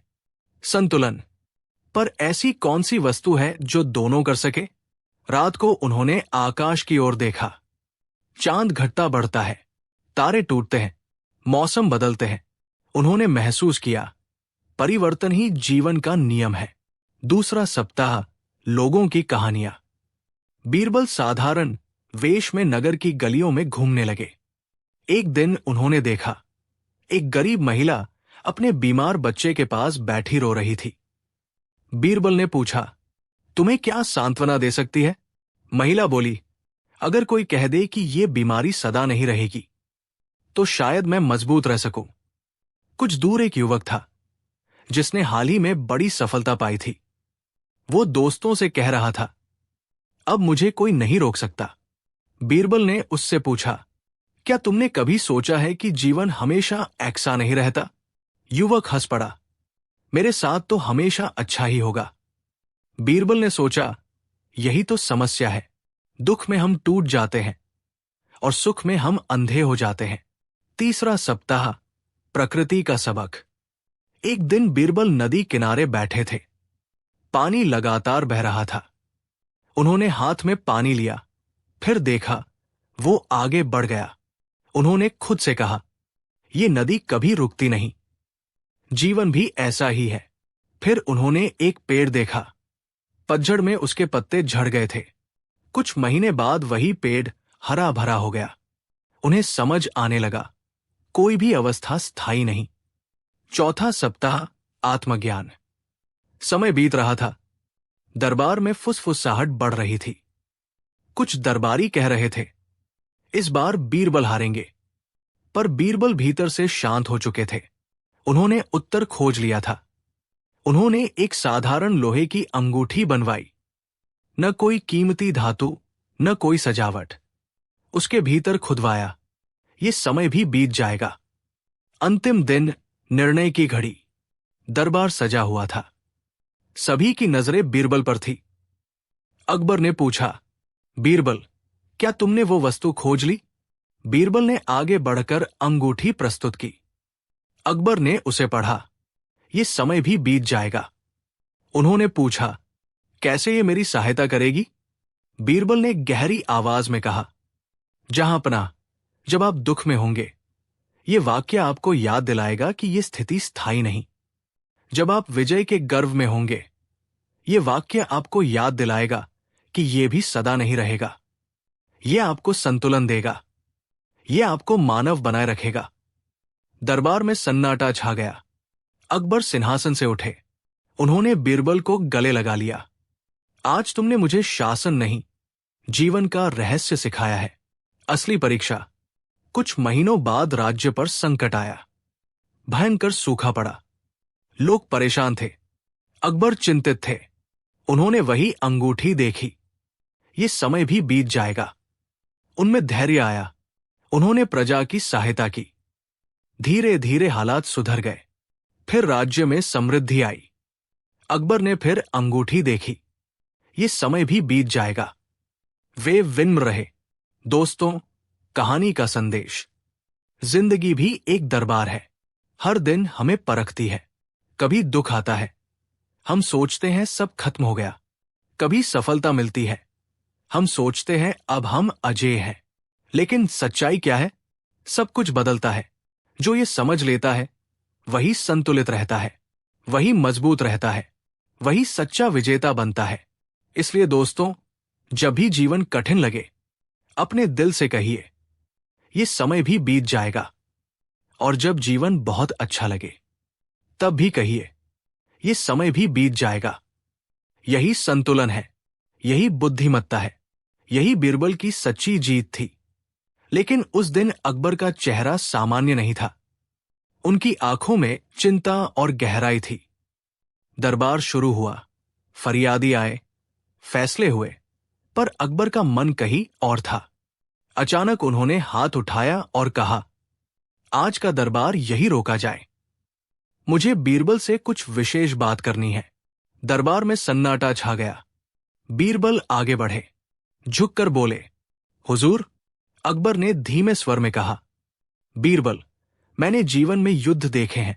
संतुलन। पर ऐसी कौन सी वस्तु है जो दोनों कर सके? रात को उन्होंने आकाश की ओर देखा। चांद घटता बढ़ता है, तारे टूटते हैं, मौसम बदलते हैं। उन्होंने महसूस किया, परिवर्तन ही जीवन का नियम है। दूसरा सप्ताह, लोगों की कहानियां। बीरबल साधारण वेश में नगर की गलियों में घूमने लगे। एक दिन उन्होंने देखा, एक गरीब महिला अपने बीमार बच्चे के पास बैठी रो रही थी। बीरबल ने पूछा, तुम्हें क्या सांत्वना दे सकती है? महिला बोली, अगर कोई कह दे कि ये बीमारी सदा नहीं रहेगी तो शायद मैं मजबूत रह सकूं। कुछ दूर एक युवक था जिसने हाल ही में बड़ी सफलता पाई थी। वो दोस्तों से कह रहा था, अब मुझे कोई नहीं रोक सकता। बीरबल ने उससे पूछा, क्या तुमने कभी सोचा है कि जीवन हमेशा ऐसा नहीं रहता? युवक हंस पड़ा, मेरे साथ तो हमेशा अच्छा ही होगा। बीरबल ने सोचा, यही तो समस्या है। दुख में हम टूट जाते हैं और सुख में हम अंधे हो जाते हैं। तीसरा सप्ताह, प्रकृति का सबक। एक दिन बीरबल नदी किनारे बैठे थे। पानी लगातार बह रहा था। उन्होंने हाथ में पानी लिया, फिर देखा वो आगे बढ़ गया। उन्होंने खुद से कहा, ये नदी कभी रुकती नहीं। जीवन भी ऐसा ही है। फिर उन्होंने एक पेड़ देखा। पतझड़ में उसके पत्ते झड़ गए थे। कुछ महीने बाद वही पेड़ हरा भरा हो गया। उन्हें समझ आने लगा, कोई भी अवस्था स्थायी नहीं। चौथा सप्ताह, आत्मज्ञान। समय बीत रहा था। दरबार में फुसफुसाहट बढ़ रही थी। कुछ दरबारी कह रहे थे, इस बार बीरबल हारेंगे। पर बीरबल भीतर से शांत हो चुके थे। उन्होंने उत्तर खोज लिया था। उन्होंने एक साधारण लोहे की अंगूठी बनवाई। न कोई कीमती धातु, न कोई सजावट। उसके भीतर खुदवाया, ये समय भी बीत जाएगा। अंतिम दिन, निर्णय की घड़ी। दरबार सजा हुआ था। सभी की नजरें बीरबल पर थी। अकबर ने पूछा, बीरबल, क्या तुमने वो वस्तु खोज ली? बीरबल ने आगे बढ़कर अंगूठी प्रस्तुत की। अकबर ने उसे पढ़ा, ये समय भी बीत जाएगा। उन्होंने पूछा, कैसे ये मेरी सहायता करेगी? बीरबल ने गहरी आवाज में कहा, जहांपनाह, जब आप दुख में होंगे, ये वाक्य आपको याद दिलाएगा कि ये स्थिति स्थायी नहीं। जब आप विजय के गर्व में होंगे, ये वाक्य आपको याद दिलाएगा कि ये भी सदा नहीं रहेगा। ये आपको संतुलन देगा। ये आपको मानव बनाए रखेगा। दरबार में सन्नाटा छा गया। अकबर सिंहासन से उठे। उन्होंने बीरबल को गले लगा लिया। आज तुमने मुझे शासन नहीं, जीवन का रहस्य सिखाया है। असली परीक्षा। कुछ महीनों बाद राज्य पर संकट आया। भयंकर सूखा पड़ा। लोग परेशान थे। अकबर चिंतित थे। उन्होंने वही अंगूठी देखी। ये समय भी बीत जाएगा। उनमें धैर्य आया। उन्होंने प्रजा की सहायता की। धीरे धीरे हालात सुधर गए। फिर राज्य में समृद्धि आई। अकबर ने फिर अंगूठी देखी। ये समय भी बीत जाएगा। वे विनम्र रहे। दोस्तों, कहानी का संदेश, जिंदगी भी एक दरबार है। हर दिन हमें परखती है। कभी दुख आता है, हम सोचते हैं सब खत्म हो गया। कभी सफलता मिलती है, हम सोचते हैं अब हम अजेय हैं। लेकिन सच्चाई क्या है? सब कुछ बदलता है। जो ये समझ लेता है वही संतुलित रहता है, वही मजबूत रहता है, वही सच्चा विजेता बनता है। इसलिए दोस्तों, जब भी जीवन कठिन लगे, अपने दिल से कहिए, ये समय भी बीत जाएगा। और जब जीवन बहुत अच्छा लगे, तब भी कहिए, ये समय भी बीत जाएगा। यही संतुलन है, यही बुद्धिमत्ता है, यही बीरबल की सच्ची जीत थी। लेकिन उस दिन अकबर का चेहरा सामान्य नहीं था। उनकी आंखों में चिंता और गहराई थी। दरबार शुरू हुआ, फरियादी आए, फैसले हुए, पर अकबर का मन कहीं और था। अचानक उन्होंने हाथ उठाया और कहा, आज का दरबार यही रोका जाए। मुझे बीरबल से कुछ विशेष बात करनी है। दरबार में सन्नाटा छा गया। बीरबल आगे बढ़े, झुककर बोले, हुजूर। अकबर ने धीमे स्वर में कहा, बीरबल, मैंने जीवन में युद्ध देखे हैं,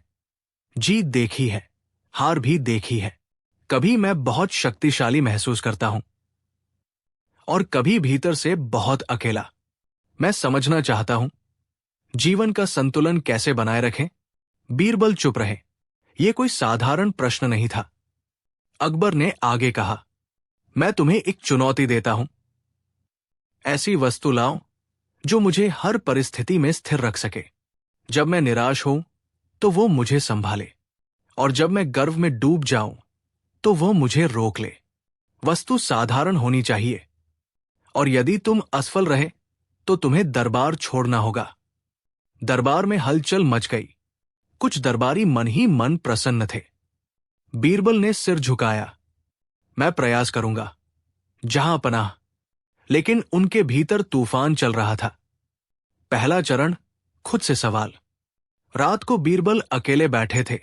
जीत देखी है, हार भी देखी है। कभी मैं बहुत शक्तिशाली महसूस करता हूं और कभी भीतर से बहुत अकेला। मैं समझना चाहता हूं, जीवन का संतुलन कैसे बनाए रखें। बीरबल चुप रहे। यह कोई साधारण प्रश्न नहीं था। अकबर ने आगे कहा, मैं तुम्हें एक चुनौती देता हूं। ऐसी वस्तु लाओ जो मुझे हर परिस्थिति में स्थिर रख सके। जब मैं निराश हूं तो वो मुझे संभाले, और जब मैं गर्व में डूब जाऊं तो वो मुझे रोक ले। वस्तु साधारण होनी चाहिए, और यदि तुम असफल रहे तो तुम्हें दरबार छोड़ना होगा। दरबार में हलचल मच गई। कुछ दरबारी मन ही मन प्रसन्न थे। बीरबल ने सिर झुकाया, मैं प्रयास करूंगा, जहां पनाह। लेकिन उनके भीतर तूफान चल रहा था। पहला चरण, खुद से सवाल। रात को बीरबल अकेले बैठे थे।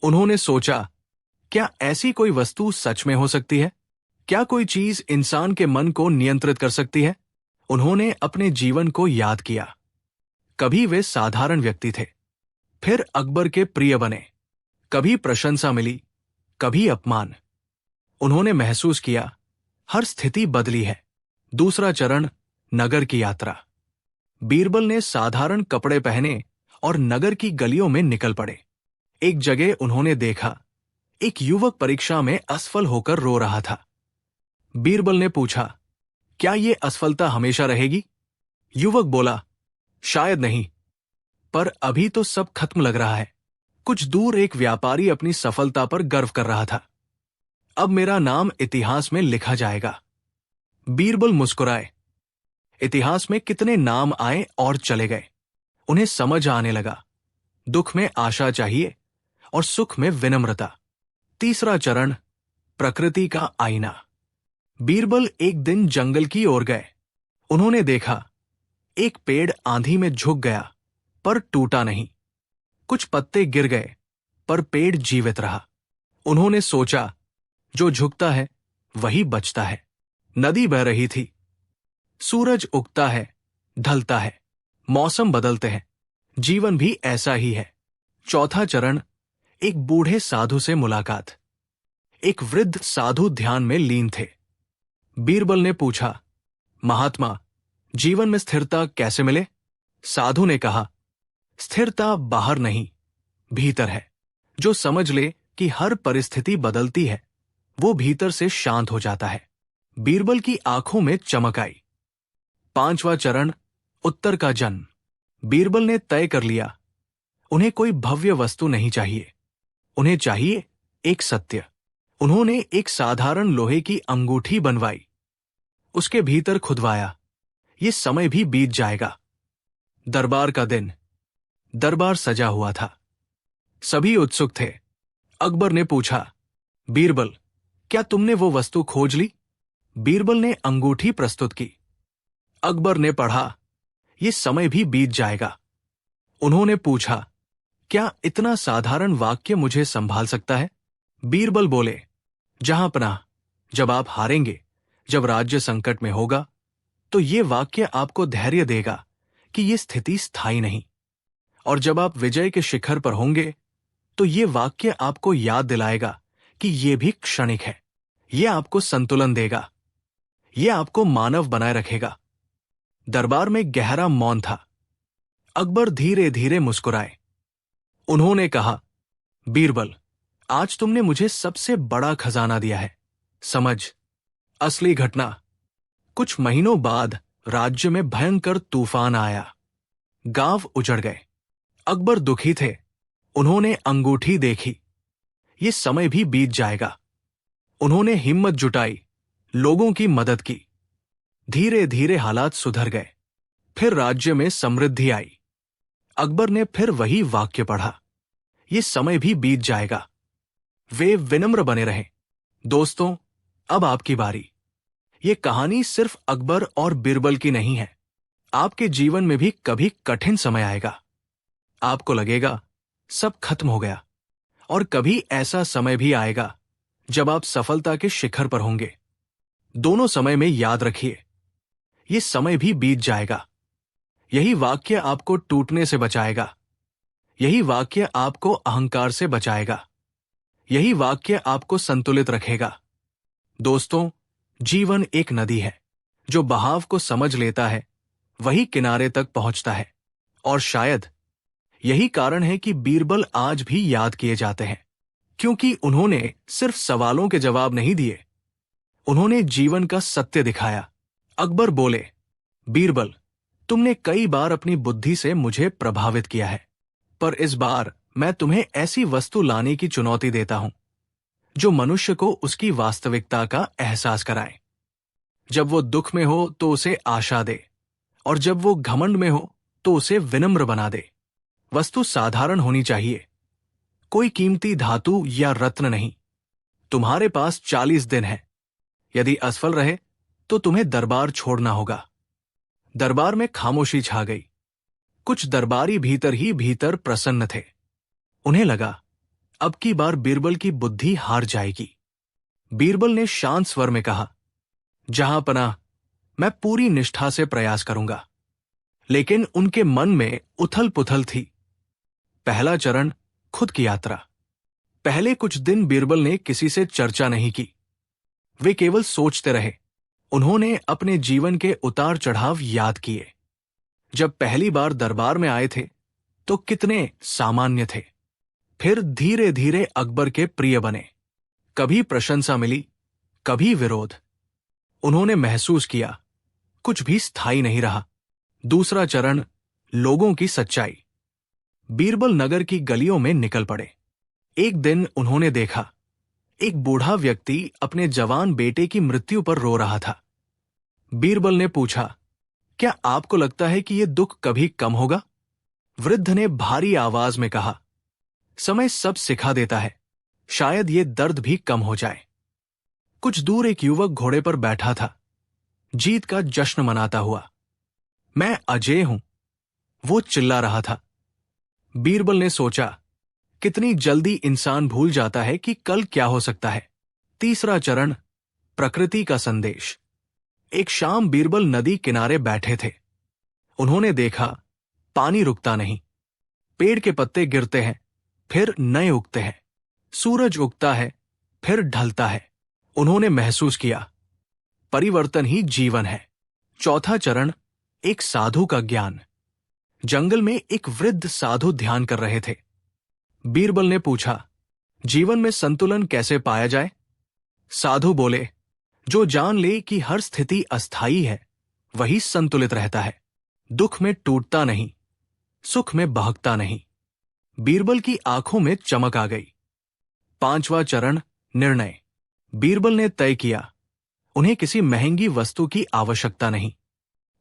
उन्होंने सोचा, क्या ऐसी कोई वस्तु सच में हो सकती है? क्या कोई चीज इंसान के मन को नियंत्रित कर सकती है? उन्होंने अपने जीवन को याद किया। कभी वे साधारण व्यक्ति थे, फिर अकबर के प्रिय बने। कभी प्रशंसा मिली, कभी अपमान। उन्होंने महसूस किया, हर स्थिति बदली है। दूसरा चरण, नगर की यात्रा। बीरबल ने साधारण कपड़े पहने और नगर की गलियों में निकल पड़े। एक जगह उन्होंने देखा, एक युवक परीक्षा में असफल होकर रो रहा था। बीरबल ने पूछा, क्या यह असफलता हमेशा रहेगी? युवक बोला, शायद नहीं, पर अभी तो सब खत्म लग रहा है। कुछ दूर एक व्यापारी अपनी सफलता पर गर्व कर रहा था। अब मेरा नाम इतिहास में लिखा जाएगा। बीरबल मुस्कुराए। इतिहास में कितने नाम आए और चले गए। उन्हें समझ आने लगा, दुख में आशा चाहिए और सुख में विनम्रता। तीसरा चरण, प्रकृति का आईना। बीरबल एक दिन जंगल की ओर गए। उन्होंने देखा, एक पेड़ आंधी में झुक गया पर टूटा नहीं। कुछ पत्ते गिर गए पर पेड़ जीवित रहा। उन्होंने सोचा, जो झुकता है वही बचता है। नदी बह रही थी। सूरज उगता है, ढलता है, मौसम बदलते हैं। जीवन भी ऐसा ही है। चौथा चरण, एक बूढ़े साधु से मुलाकात। एक वृद्ध साधु ध्यान में लीन थे। बीरबल ने पूछा, महात्मा, जीवन में स्थिरता कैसे मिले? साधु ने कहा, स्थिरता बाहर नहीं, भीतर है। जो समझ ले कि हर परिस्थिति बदलती है, वो भीतर से शांत हो जाता है। बीरबल की आंखों में चमक आई। पांचवा चरण, उत्तर का जन्म। बीरबल ने तय कर लिया, उन्हें कोई भव्य वस्तु नहीं चाहिए, उन्हें चाहिए एक सत्य। उन्होंने एक साधारण लोहे की अंगूठी बनवाई। उसके भीतर खुदवाया, ये समय भी बीत जाएगा। दरबार का दिन। दरबार सजा हुआ था। सभी उत्सुक थे। अकबर ने पूछा, बीरबल, क्या तुमने वो वस्तु खोज ली? बीरबल ने अंगूठी प्रस्तुत की। अकबर ने पढ़ा, ये समय भी बीत जाएगा। उन्होंने पूछा, क्या इतना साधारण वाक्य मुझे संभाल सकता है? बीरबल बोले, जहां पनाह, जब आप हारेंगे, जब राज्य संकट में होगा, तो ये वाक्य आपको धैर्य देगा कि ये स्थिति स्थायी नहीं। और जब आप विजय के शिखर पर होंगे तो ये वाक्य आपको याद दिलाएगा कि ये भी क्षणिक है। ये आपको संतुलन देगा, ये आपको मानव बनाए रखेगा। दरबार में गहरा मौन था। अकबर धीरे धीरे मुस्कुराए। उन्होंने कहा, बीरबल, आज तुमने मुझे सबसे बड़ा खजाना दिया है, समझ। असली घटना। कुछ महीनों बाद राज्य में भयंकर तूफान आया। गांव उजड़ गए। अकबर दुखी थे। उन्होंने अंगूठी देखी। ये समय भी बीत जाएगा। उन्होंने हिम्मत जुटाई, लोगों की मदद की। धीरे धीरे हालात सुधर गए। फिर राज्य में समृद्धि आई। अकबर ने फिर वही वाक्य पढ़ा, ये समय भी बीत जाएगा। वे विनम्र बने रहे। दोस्तों, अब आपकी बारी। ये कहानी सिर्फ अकबर और बीरबल की नहीं है। आपके जीवन में भी कभी कठिन समय आएगा। आपको लगेगा सब खत्म हो गया, और कभी ऐसा समय भी आएगा जब आप सफलता के शिखर पर होंगे। दोनों समय में याद रखिए, ये समय भी बीत जाएगा। यही वाक्य आपको टूटने से बचाएगा। यही वाक्य आपको अहंकार से बचाएगा। यही वाक्य आपको संतुलित रखेगा। दोस्तों, जीवन एक नदी है। जो बहाव को समझ लेता है वही किनारे तक पहुंचता है। और शायद यही कारण है कि बीरबल आज भी याद किए जाते हैं, क्योंकि उन्होंने सिर्फ सवालों के जवाब नहीं दिए, उन्होंने जीवन का सत्य दिखाया। अकबर बोले, बीरबल, तुमने कई बार अपनी बुद्धि से मुझे प्रभावित किया है, पर इस बार मैं तुम्हें ऐसी वस्तु लाने की चुनौती देता हूं जो मनुष्य को उसकी वास्तविकता का एहसास कराए। जब वो दुख में हो तो उसे आशा दे, और जब वो घमंड में हो तो उसे विनम्र बना दे। वस्तु साधारण होनी चाहिए, कोई कीमती धातु या रत्न नहीं। तुम्हारे पास 40 दिन है। यदि असफल रहे तो तुम्हें दरबार छोड़ना होगा। दरबार में खामोशी छा गई। कुछ दरबारी भीतर ही भीतर प्रसन्न थे। उन्हें लगा अब की बार बीरबल की बुद्धि हार जाएगी। बीरबल ने शांत स्वर में कहा, जहां पनाह, मैं पूरी निष्ठा से प्रयास करूंगा। लेकिन उनके मन में उथल पुथल थी। पहला चरण, खुद की यात्रा। पहले कुछ दिन बीरबल ने किसी से चर्चा नहीं की। वे केवल सोचते रहे। उन्होंने अपने जीवन के उतार चढ़ाव याद किए। जब पहली बार दरबार में आए थे तो कितने सामान्य थे। फिर धीरे धीरे अकबर के प्रिय बने। कभी प्रशंसा मिली, कभी विरोध। उन्होंने महसूस किया कुछ भी स्थायी नहीं रहा। दूसरा चरण, लोगों की सच्चाई। बीरबल नगर की गलियों में निकल पड़े। एक दिन उन्होंने देखा, एक बूढ़ा व्यक्ति अपने जवान बेटे की मृत्यु पर रो रहा था। बीरबल ने पूछा, क्या आपको लगता है कि यह दुख कभी कम होगा? वृद्ध ने भारी आवाज में कहा, समय सब सिखा देता है, शायद ये दर्द भी कम हो जाए। कुछ दूर एक युवक घोड़े पर बैठा था, जीत का जश्न मनाता हुआ। मैं अजय हूं, वो चिल्ला रहा था। बीरबल ने सोचा, कितनी जल्दी इंसान भूल जाता है कि कल क्या हो सकता है। तीसरा चरण, प्रकृति का संदेश। एक शाम बीरबल नदी किनारे बैठे थे। उन्होंने देखा, पानी रुकता नहीं। पेड़ के पत्ते गिरते हैं, फिर नए उगते हैं। सूरज उगता है, फिर ढलता है। उन्होंने महसूस किया, परिवर्तन ही जीवन है। चौथा चरण, एक साधु का ज्ञान। जंगल में एक वृद्ध साधु ध्यान कर रहे थे। बीरबल ने पूछा, जीवन में संतुलन कैसे पाया जाए? साधु बोले, जो जान ले कि हर स्थिति अस्थायी है वही संतुलित रहता है। दुख में टूटता नहीं, सुख में बहकता नहीं। बीरबल की आंखों में चमक आ गई। पांचवा चरण, निर्णय। बीरबल ने तय किया, उन्हें किसी महंगी वस्तु की आवश्यकता नहीं।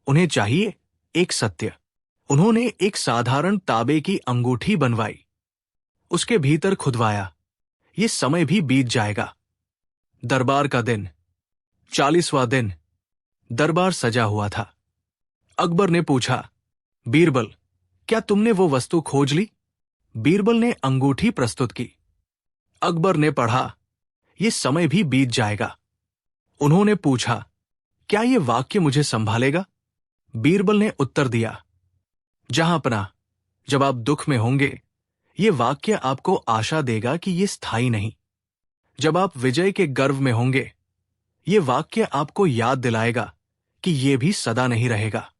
उन्हें चाहिए एक सत्य। उन्होंने एक साधारण तांबे की अंगूठी बनवाई, उसके भीतर खुदवाया, ये समय भी बीत जाएगा। दरबार का दिन, 40वां दिन। दरबार सजा हुआ था। अकबर ने पूछा, बीरबल, क्या तुमने वो वस्तु खोज ली? बीरबल ने अंगूठी प्रस्तुत की। अकबर ने पढ़ा, ये समय भी बीत जाएगा। उन्होंने पूछा, क्या ये वाक्य मुझे संभालेगा? बीरबल ने उत्तर दिया, जहां पनाह, जब आप दुख में होंगे, ये वाक्य आपको आशा देगा कि ये स्थायी नहीं। जब आप विजय के गर्व में होंगे, ये वाक्य आपको याद दिलाएगा कि ये भी सदा नहीं रहेगा।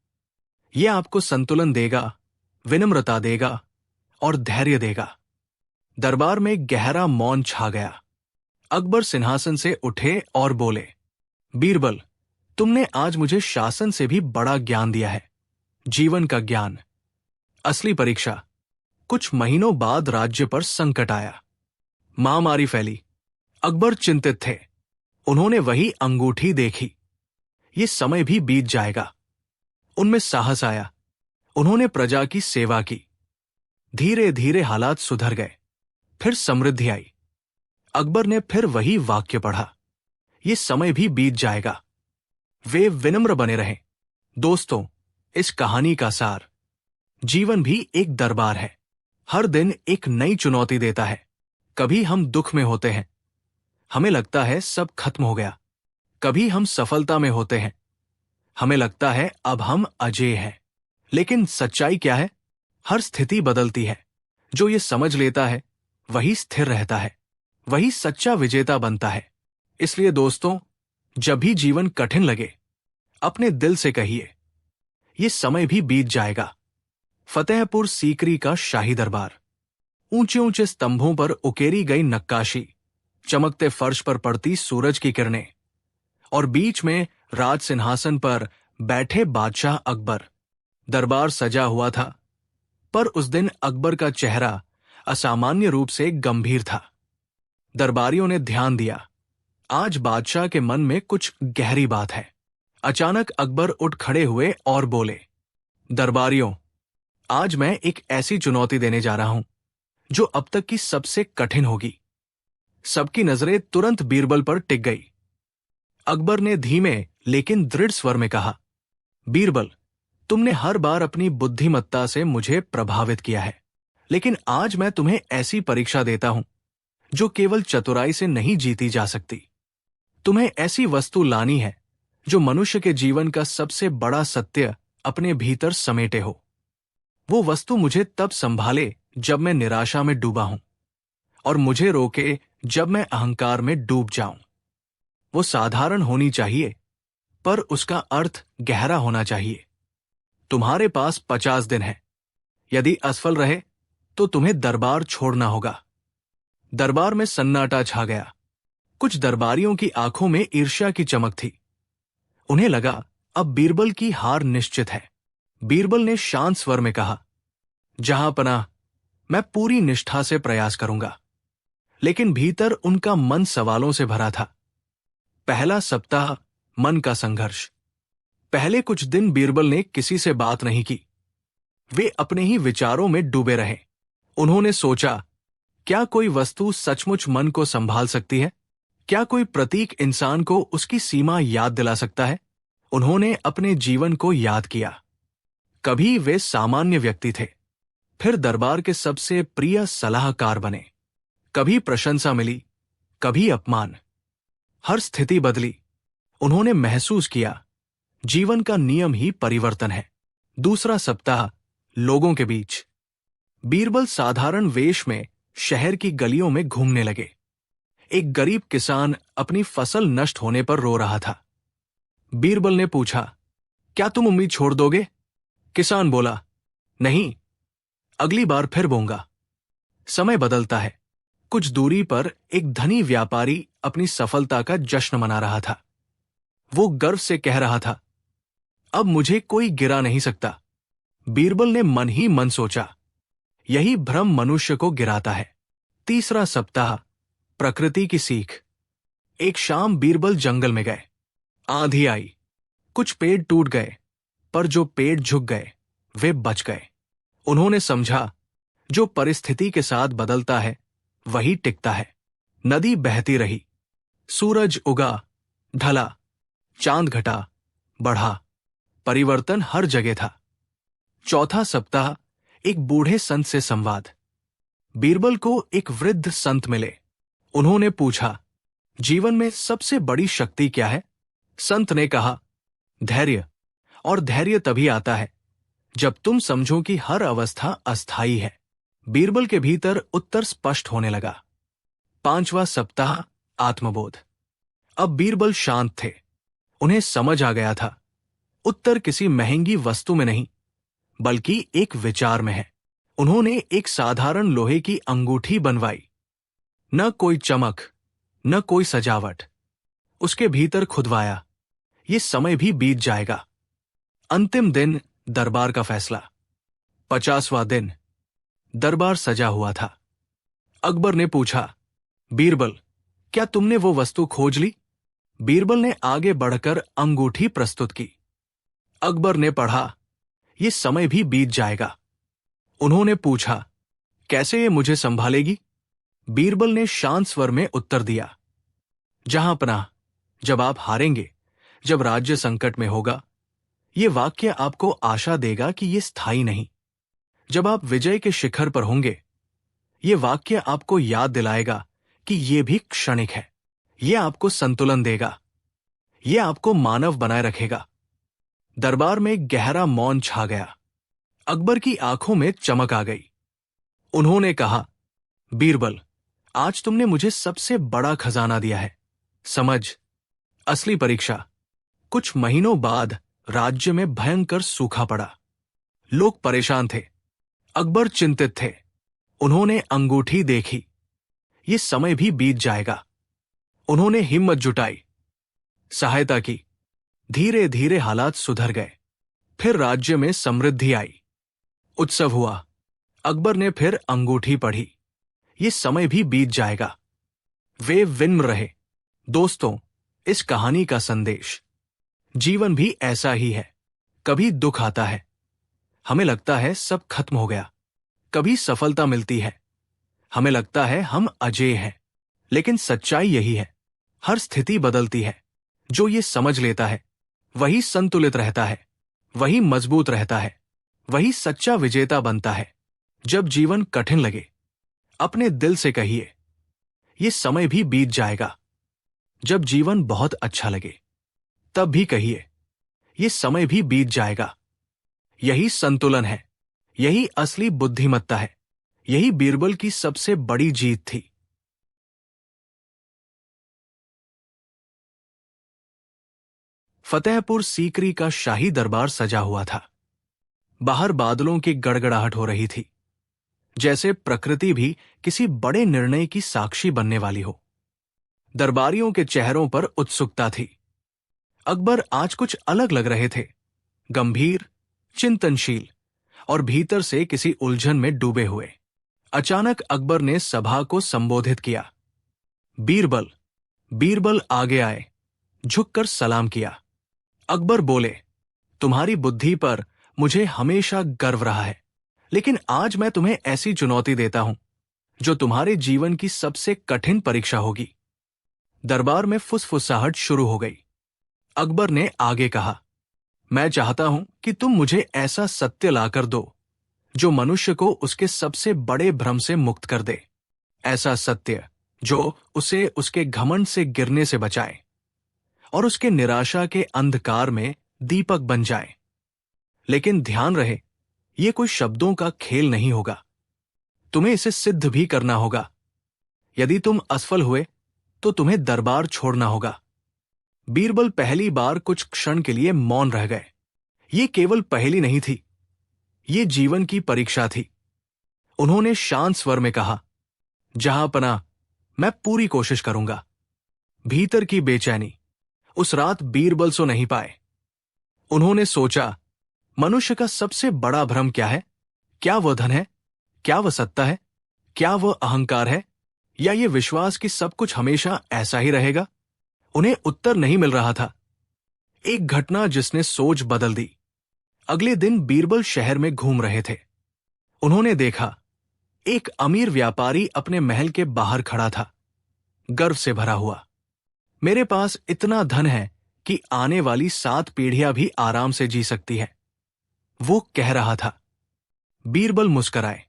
ये आपको संतुलन देगा, विनम्रता देगा और धैर्य देगा। दरबार में गहरा मौन छा गया। अकबर सिंहासन से उठे और बोले, बीरबल, तुमने आज मुझे शासन से भी बड़ा ज्ञान दिया है, जीवन का ज्ञान। असली परीक्षा। कुछ महीनों बाद राज्य पर संकट आया। महामारी फैली। अकबर चिंतित थे। उन्होंने वही अंगूठी देखी। ये समय भी बीत जाएगा। उनमें साहस आया। उन्होंने प्रजा की सेवा की। धीरे धीरे हालात सुधर गए। फिर समृद्धि आई। अकबर ने फिर वही वाक्य पढ़ा, ये समय भी बीत जाएगा। वे विनम्र बने रहें। दोस्तों, इस कहानी का सार, जीवन भी एक दरबार है। हर दिन एक नई चुनौती देता है। कभी हम दुख में होते हैं, हमें लगता है सब खत्म हो गया। कभी हम सफलता में होते हैं, हमें लगता है अब हम अजेय हैं। लेकिन सच्चाई क्या है? हर स्थिति बदलती है। जो ये समझ लेता है वही स्थिर रहता है, वही सच्चा विजेता बनता है। इसलिए दोस्तों, जब भी जीवन कठिन लगे, अपने दिल से कहिए, ये समय भी बीत जाएगा। फतेहपुर सीकरी का शाही दरबार। ऊंचे ऊंचे स्तंभों पर उकेरी गई नक्काशी, चमकते फर्श पर पड़ती सूरज की किरणें, और बीच में राज सिंहासन पर बैठे बादशाह अकबर। दरबार सजा हुआ था, पर उस दिन अकबर का चेहरा असामान्य रूप से गंभीर था। दरबारियों ने ध्यान दिया, आज बादशाह के मन में कुछ गहरी बात है। अचानक अकबर उठ खड़े हुए और बोले, दरबारियों, आज मैं एक ऐसी चुनौती देने जा रहा हूं जो अब तक की सबसे कठिन होगी। सबकी नजरें तुरंत बीरबल पर टिक गई। अकबर ने धीमे लेकिन दृढ़ स्वर में कहा, बीरबल, तुमने हर बार अपनी बुद्धिमत्ता से मुझे प्रभावित किया है, लेकिन आज मैं तुम्हें ऐसी परीक्षा देता हूं जो केवल चतुराई से नहीं जीती जा सकती। तुम्हें ऐसी वस्तु लानी है जो मनुष्य के जीवन का सबसे बड़ा सत्य अपने भीतर समेटे हो। वो वस्तु मुझे तब संभाले जब मैं निराशा में डूबा हूं, और मुझे रोके जब मैं अहंकार में डूब जाऊं। वो साधारण होनी चाहिए, पर उसका अर्थ गहरा होना चाहिए। तुम्हारे पास 50 दिन है। यदि असफल रहे तो तुम्हें दरबार छोड़ना होगा। दरबार में सन्नाटा छा गया। कुछ दरबारियों की आंखों में ईर्ष्या की चमक थी। उन्हें लगा अब बीरबल की हार निश्चित है। बीरबल ने शांत स्वर में कहा, जहां पनाह, मैं पूरी निष्ठा से प्रयास करूंगा। लेकिन भीतर उनका मन सवालों से भरा था। पहला सप्ताह, मन का संघर्ष। पहले कुछ दिन बीरबल ने किसी से बात नहीं की। वे अपने ही विचारों में डूबे रहे। उन्होंने सोचा, क्या कोई वस्तु सचमुच मन को संभाल सकती है? क्या कोई प्रतीक इंसान को उसकी सीमा याद दिला सकता है? उन्होंने अपने जीवन को याद किया। कभी वे सामान्य व्यक्ति थे, फिर दरबार के सबसे प्रिय सलाहकार बने। कभी प्रशंसा मिली, कभी अपमान। हर स्थिति बदली। उन्होंने महसूस किया, जीवन का नियम ही परिवर्तन है। दूसरा सप्ताह, लोगों के बीच। बीरबल साधारण वेश में शहर की गलियों में घूमने लगे। एक गरीब किसान अपनी फसल नष्ट होने पर रो रहा था। बीरबल ने पूछा, क्या तुम उम्मीद छोड़ दोगे? किसान बोला, नहीं, अगली बार फिर बोऊंगा। समय बदलता है। कुछ दूरी पर एक धनी व्यापारी अपनी सफलता का जश्न मना रहा था। वो गर्व से कह रहा था, अब मुझे कोई गिरा नहीं सकता। बीरबल ने मन ही मन सोचा, यही भ्रम मनुष्य को गिराता है। तीसरा सप्ताह, प्रकृति की सीख। एक शाम बीरबल जंगल में गए। आंधी आई। कुछ पेड़ टूट गए, पर जो पेड़ झुक गए वे बच गए। उन्होंने समझा, जो परिस्थिति के साथ बदलता है वही टिकता है। नदी बहती रही। सूरज उगा, ढला, चांद घटा, बढ़ा। परिवर्तन हर जगह था। चौथा सप्ताह, एक बूढ़े संत से संवाद। बीरबल को एक वृद्ध संत मिले। उन्होंने पूछा, जीवन में सबसे बड़ी शक्ति क्या है? संत ने कहा, धैर्य। और धैर्य तभी आता है जब तुम समझो कि हर अवस्था अस्थायी है। बीरबल के भीतर उत्तर स्पष्ट होने लगा। 5वां सप्ताह, आत्मबोध। अब बीरबल शांत थे। उन्हें समझ आ गया था, उत्तर किसी महंगी वस्तु में नहीं, बल्कि एक विचार में है। उन्होंने एक साधारण लोहे की अंगूठी बनवाई। न कोई चमक, न कोई सजावट। उसके भीतर खुदवाया, ये समय भी बीत जाएगा। अंतिम दिन, दरबार का फैसला। 50वां दिन। दरबार सजा हुआ था। अकबर ने पूछा, बीरबल, क्या तुमने वो वस्तु खोज ली? बीरबल ने आगे बढ़कर अंगूठी प्रस्तुत की। अकबर ने पढ़ा, ये समय भी बीत जाएगा। उन्होंने पूछा, कैसे ये मुझे संभालेगी? बीरबल ने शांत स्वर में उत्तर दिया, जहां पनाह, जब आप हारेंगे, जब राज्य संकट में होगा, ये वाक्य आपको आशा देगा कि ये स्थायी नहीं। जब आप विजय के शिखर पर होंगे, ये वाक्य आपको याद दिलाएगा कि ये भी क्षणिक है। ये आपको संतुलन देगा। ये आपको मानव बनाए रखेगा। दरबार में गहरा मौन छा गया। अकबर की आंखों में चमक आ गई। उन्होंने कहा, बीरबल, आज तुमने मुझे सबसे बड़ा खजाना दिया है, समझ। असली परीक्षा। कुछ महीनों बाद राज्य में भयंकर सूखा पड़ा। लोग परेशान थे। अकबर चिंतित थे। उन्होंने अंगूठी देखी। ये समय भी बीत जाएगा। उन्होंने हिम्मत जुटाई, सहायता की। धीरे धीरे हालात सुधर गए। फिर राज्य में समृद्धि आई। उत्सव हुआ। अकबर ने फिर अंगूठी पढ़ी। ये समय भी बीत जाएगा। वे विनम्र रहे। दोस्तों, इस कहानी का संदेश, जीवन भी ऐसा ही है। कभी दुख आता है, हमें लगता है सब खत्म हो गया। कभी सफलता मिलती है, हमें लगता है हम अजेय हैं। लेकिन सच्चाई यही है, हर स्थिति बदलती है। जो ये समझ लेता है, वही संतुलित रहता है, वही मजबूत रहता है, वही सच्चा विजेता बनता है। जब जीवन कठिन लगे, अपने दिल से कहिए, ये समय भी बीत जाएगा। जब जीवन बहुत अच्छा लगे, तब भी कहिए, ये समय भी बीत जाएगा। यही संतुलन है, यही असली बुद्धिमत्ता है। यही बीरबल की सबसे बड़ी जीत थी। फतेहपुर सीकरी का शाही दरबार सजा हुआ था। बाहर बादलों की गड़गड़ाहट हो रही थी, जैसे प्रकृति भी किसी बड़े निर्णय की साक्षी बनने वाली हो। दरबारियों के चेहरों पर उत्सुकता थी। अकबर आज कुछ अलग लग रहे थे, गंभीर, चिंतनशील और भीतर से किसी उलझन में डूबे हुए। अचानक अकबर ने सभा को संबोधित किया। बीरबल। बीरबल आगे आए, झुककर सलाम किया। अकबर बोले, तुम्हारी बुद्धि पर मुझे हमेशा गर्व रहा है, लेकिन आज मैं तुम्हें ऐसी चुनौती देता हूं जो तुम्हारे जीवन की सबसे कठिन परीक्षा होगी। दरबार में फुसफुसाहट शुरू हो गई। अकबर ने आगे कहा, मैं चाहता हूं कि तुम मुझे ऐसा सत्य लाकर दो जो मनुष्य को उसके सबसे बड़े भ्रम से मुक्त कर दे। ऐसा सत्य जो उसे उसके घमंड से गिरने से बचाए और उसके निराशा के अंधकार में दीपक बन जाए। लेकिन ध्यान रहे, यह कोई शब्दों का खेल नहीं होगा। तुम्हें इसे सिद्ध भी करना होगा। यदि तुम असफल हुए तो तुम्हें दरबार छोड़ना होगा। बीरबल पहली बार कुछ क्षण के लिए मौन रह गए। ये केवल पहेली नहीं थी, ये जीवन की परीक्षा थी। उन्होंने शांत स्वर में कहा, जहां पना, मैं पूरी कोशिश करूंगा। भीतर की बेचैनी। उस रात बीरबल सो नहीं पाए। उन्होंने सोचा, मनुष्य का सबसे बड़ा भ्रम क्या है? क्या वह धन है? क्या वह सत्ता है? क्या वह अहंकार है? या ये विश्वास कि सब कुछ हमेशा ऐसा ही रहेगा? उन्हें उत्तर नहीं मिल रहा था। एक घटना जिसने सोच बदल दी। अगले दिन बीरबल शहर में घूम रहे थे। उन्होंने देखा, एक अमीर व्यापारी अपने महल के बाहर खड़ा था, गर्व से भरा हुआ। मेरे पास इतना धन है कि आने वाली 7 पीढ़ियां भी आराम से जी सकती है, वो कह रहा था। बीरबल मुस्कुराए।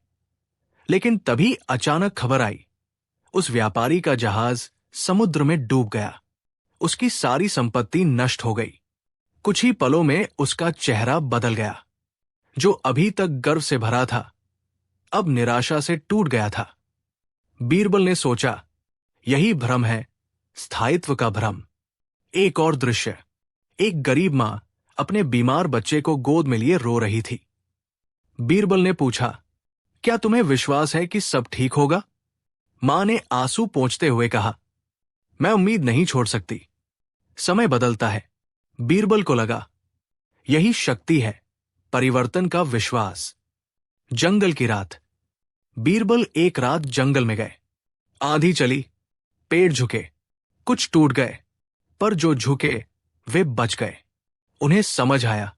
लेकिन तभी अचानक खबर आई, उस व्यापारी का जहाज समुद्र में डूब गया। उसकी सारी संपत्ति नष्ट हो गई। कुछ ही पलों में उसका चेहरा बदल गया। जो अभी तक गर्व से भरा था, अब निराशा से टूट गया था। बीरबल ने सोचा, यही भ्रम है, स्थायित्व का भ्रम। एक और दृश्य। एक गरीब मां अपने बीमार बच्चे को गोद में लिए रो रही थी। बीरबल ने पूछा, क्या तुम्हें विश्वास है कि सब ठीक होगा? मां ने आंसू पोंछते हुए कहा, मैं उम्मीद नहीं छोड़ सकती। समय बदलता है। बीरबल को लगा, यही शक्ति है, परिवर्तन का विश्वास। जंगल की रात। बीरबल एक रात जंगल में गए। आंधी चली, पेड़ झुके, कुछ टूट गए, पर जो झुके वे बच गए। उन्हें समझ आया,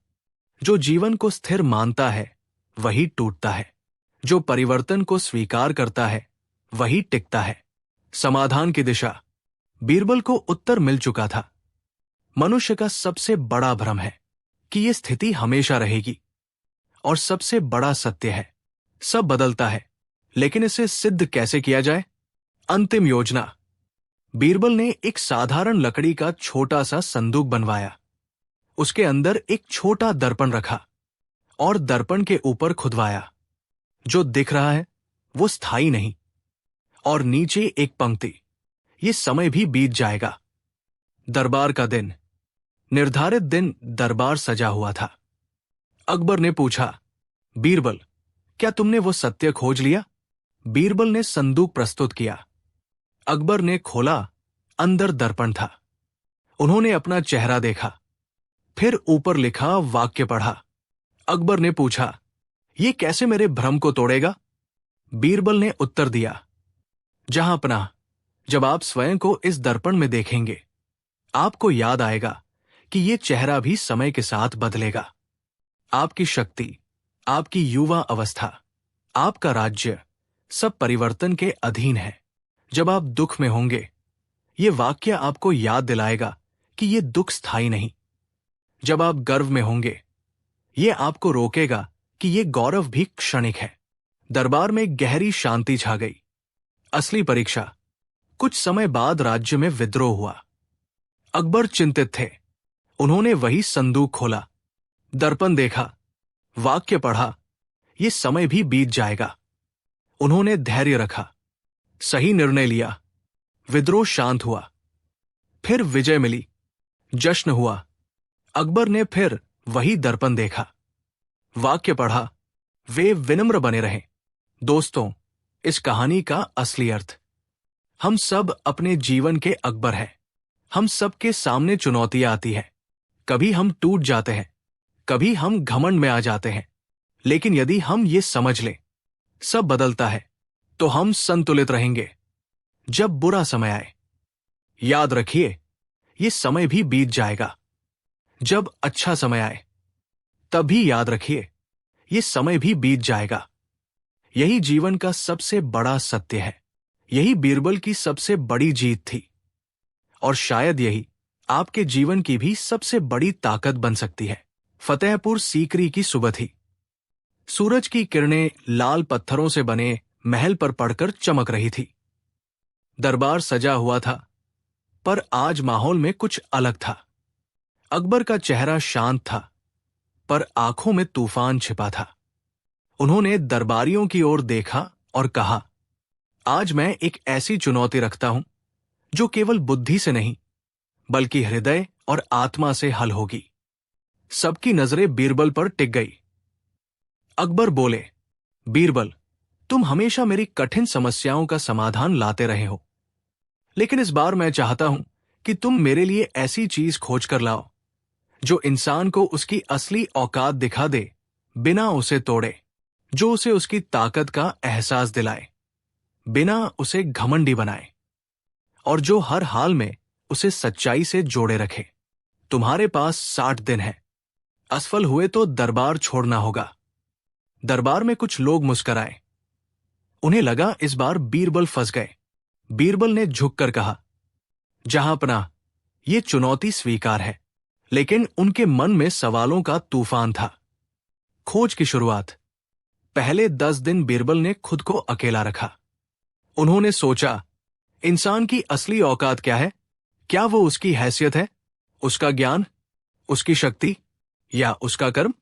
जो जीवन को स्थिर मानता है वही टूटता है, जो परिवर्तन को स्वीकार करता है वही टिकता है। समाधान की दिशा। बीरबल को उत्तर मिल चुका था। मनुष्य का सबसे बड़ा भ्रम है कि यह स्थिति हमेशा रहेगी, और सबसे बड़ा सत्य है, सब बदलता है, लेकिन इसे सिद्ध कैसे किया जाए? अंतिम योजना। बीरबल ने एक साधारण लकड़ी का छोटा सा संदूक बनवाया। उसके अंदर एक छोटा दर्पण रखा और दर्पण के ऊपर खुदवाया, जो दिख रहा है वो स्थायी नहीं। और नीचे एक पंक्ति, ये समय भी बीत जाएगा। दरबार का दिन। निर्धारित दिन दरबार सजा हुआ था। अकबर ने पूछा, बीरबल, क्या तुमने वो सत्य खोज लिया? बीरबल ने संदूक प्रस्तुत किया। अकबर ने खोला, अंदर दर्पण था। उन्होंने अपना चेहरा देखा, फिर ऊपर लिखा वाक्य पढ़ा। अकबर ने पूछा, ये कैसे मेरे भ्रम को तोड़ेगा? बीरबल ने उत्तर दिया, जहां पनाह, जब आप स्वयं को इस दर्पण में देखेंगे, आपको याद आएगा कि ये चेहरा भी समय के साथ बदलेगा। आपकी शक्ति, आपकी युवा अवस्था, आपका राज्य, सब परिवर्तन के अधीन है। जब आप दुख में होंगे, ये वाक्य आपको याद दिलाएगा कि ये दुख स्थायी नहीं। जब आप गर्व में होंगे, ये आपको रोकेगा कि ये गौरव भी क्षणिक है। दरबार में गहरी शांति छा गई। असली परीक्षा। कुछ समय बाद राज्य में विद्रोह हुआ। अकबर चिंतित थे। उन्होंने वही संदूक खोला, दर्पण देखा, वाक्य पढ़ा, ये समय भी बीत जाएगा। उन्होंने धैर्य रखा, सही निर्णय लिया। विद्रोह शांत हुआ, फिर विजय मिली, जश्न हुआ। अकबर ने फिर वही दर्पण देखा, वाक्य पढ़ा, वे विनम्र बने रहे। दोस्तों, इस कहानी का असली अर्थ, हम सब अपने जीवन के अकबर हैं। हम सबके सामने चुनौतियां आती हैं। कभी हम टूट जाते हैं, कभी हम घमंड में आ जाते हैं, लेकिन यदि हम ये समझ लें, सब बदलता है, तो हम संतुलित रहेंगे। जब बुरा समय आए, याद रखिए, ये समय भी बीत जाएगा। जब अच्छा समय आए, तब भी याद रखिए, ये समय भी बीत जाएगा। यही जीवन का सबसे बड़ा सत्य है। यही बीरबल की सबसे बड़ी जीत थी, और शायद यही आपके जीवन की भी सबसे बड़ी ताकत बन सकती है। फतेहपुर सीकरी की सुबह थी। सूरज की किरणें लाल पत्थरों से बने महल पर पड़कर चमक रही थी। दरबार सजा हुआ था, पर आज माहौल में कुछ अलग था। अकबर का चेहरा शांत था, पर आंखों में तूफान छिपा था। उन्होंने दरबारियों की ओर देखा और कहा, आज मैं एक ऐसी चुनौती रखता हूं जो केवल बुद्धि से नहीं, बल्कि हृदय और आत्मा से हल होगी। सबकी नजरें बीरबल पर टिक गई। अकबर बोले, बीरबल, तुम हमेशा मेरी कठिन समस्याओं का समाधान लाते रहे हो, लेकिन इस बार मैं चाहता हूं कि तुम मेरे लिए ऐसी चीज खोज कर लाओ जो इंसान को उसकी असली औकात दिखा दे, बिना उसे तोड़े, जो उसे उसकी ताकत का एहसास दिलाए, बिना उसे घमंडी बनाए, और जो हर हाल में उसे सच्चाई से जोड़े रखे। तुम्हारे पास 60 दिन है। असफल हुए तो दरबार छोड़ना होगा। दरबार में कुछ लोग मुस्कराए। उन्हें लगा इस बार बीरबल फंस गए। बीरबल ने झुककर कहा, जहांपनाह, ये चुनौती स्वीकार है। लेकिन उनके मन में सवालों का तूफान था। खोज की शुरुआत। पहले 10 दिन बीरबल ने खुद को अकेला रखा। उन्होंने सोचा, इंसान की असली औकात क्या है? क्या वो उसकी हैसियत है, उसका ज्ञान, उसकी शक्ति, या उसका कर्म?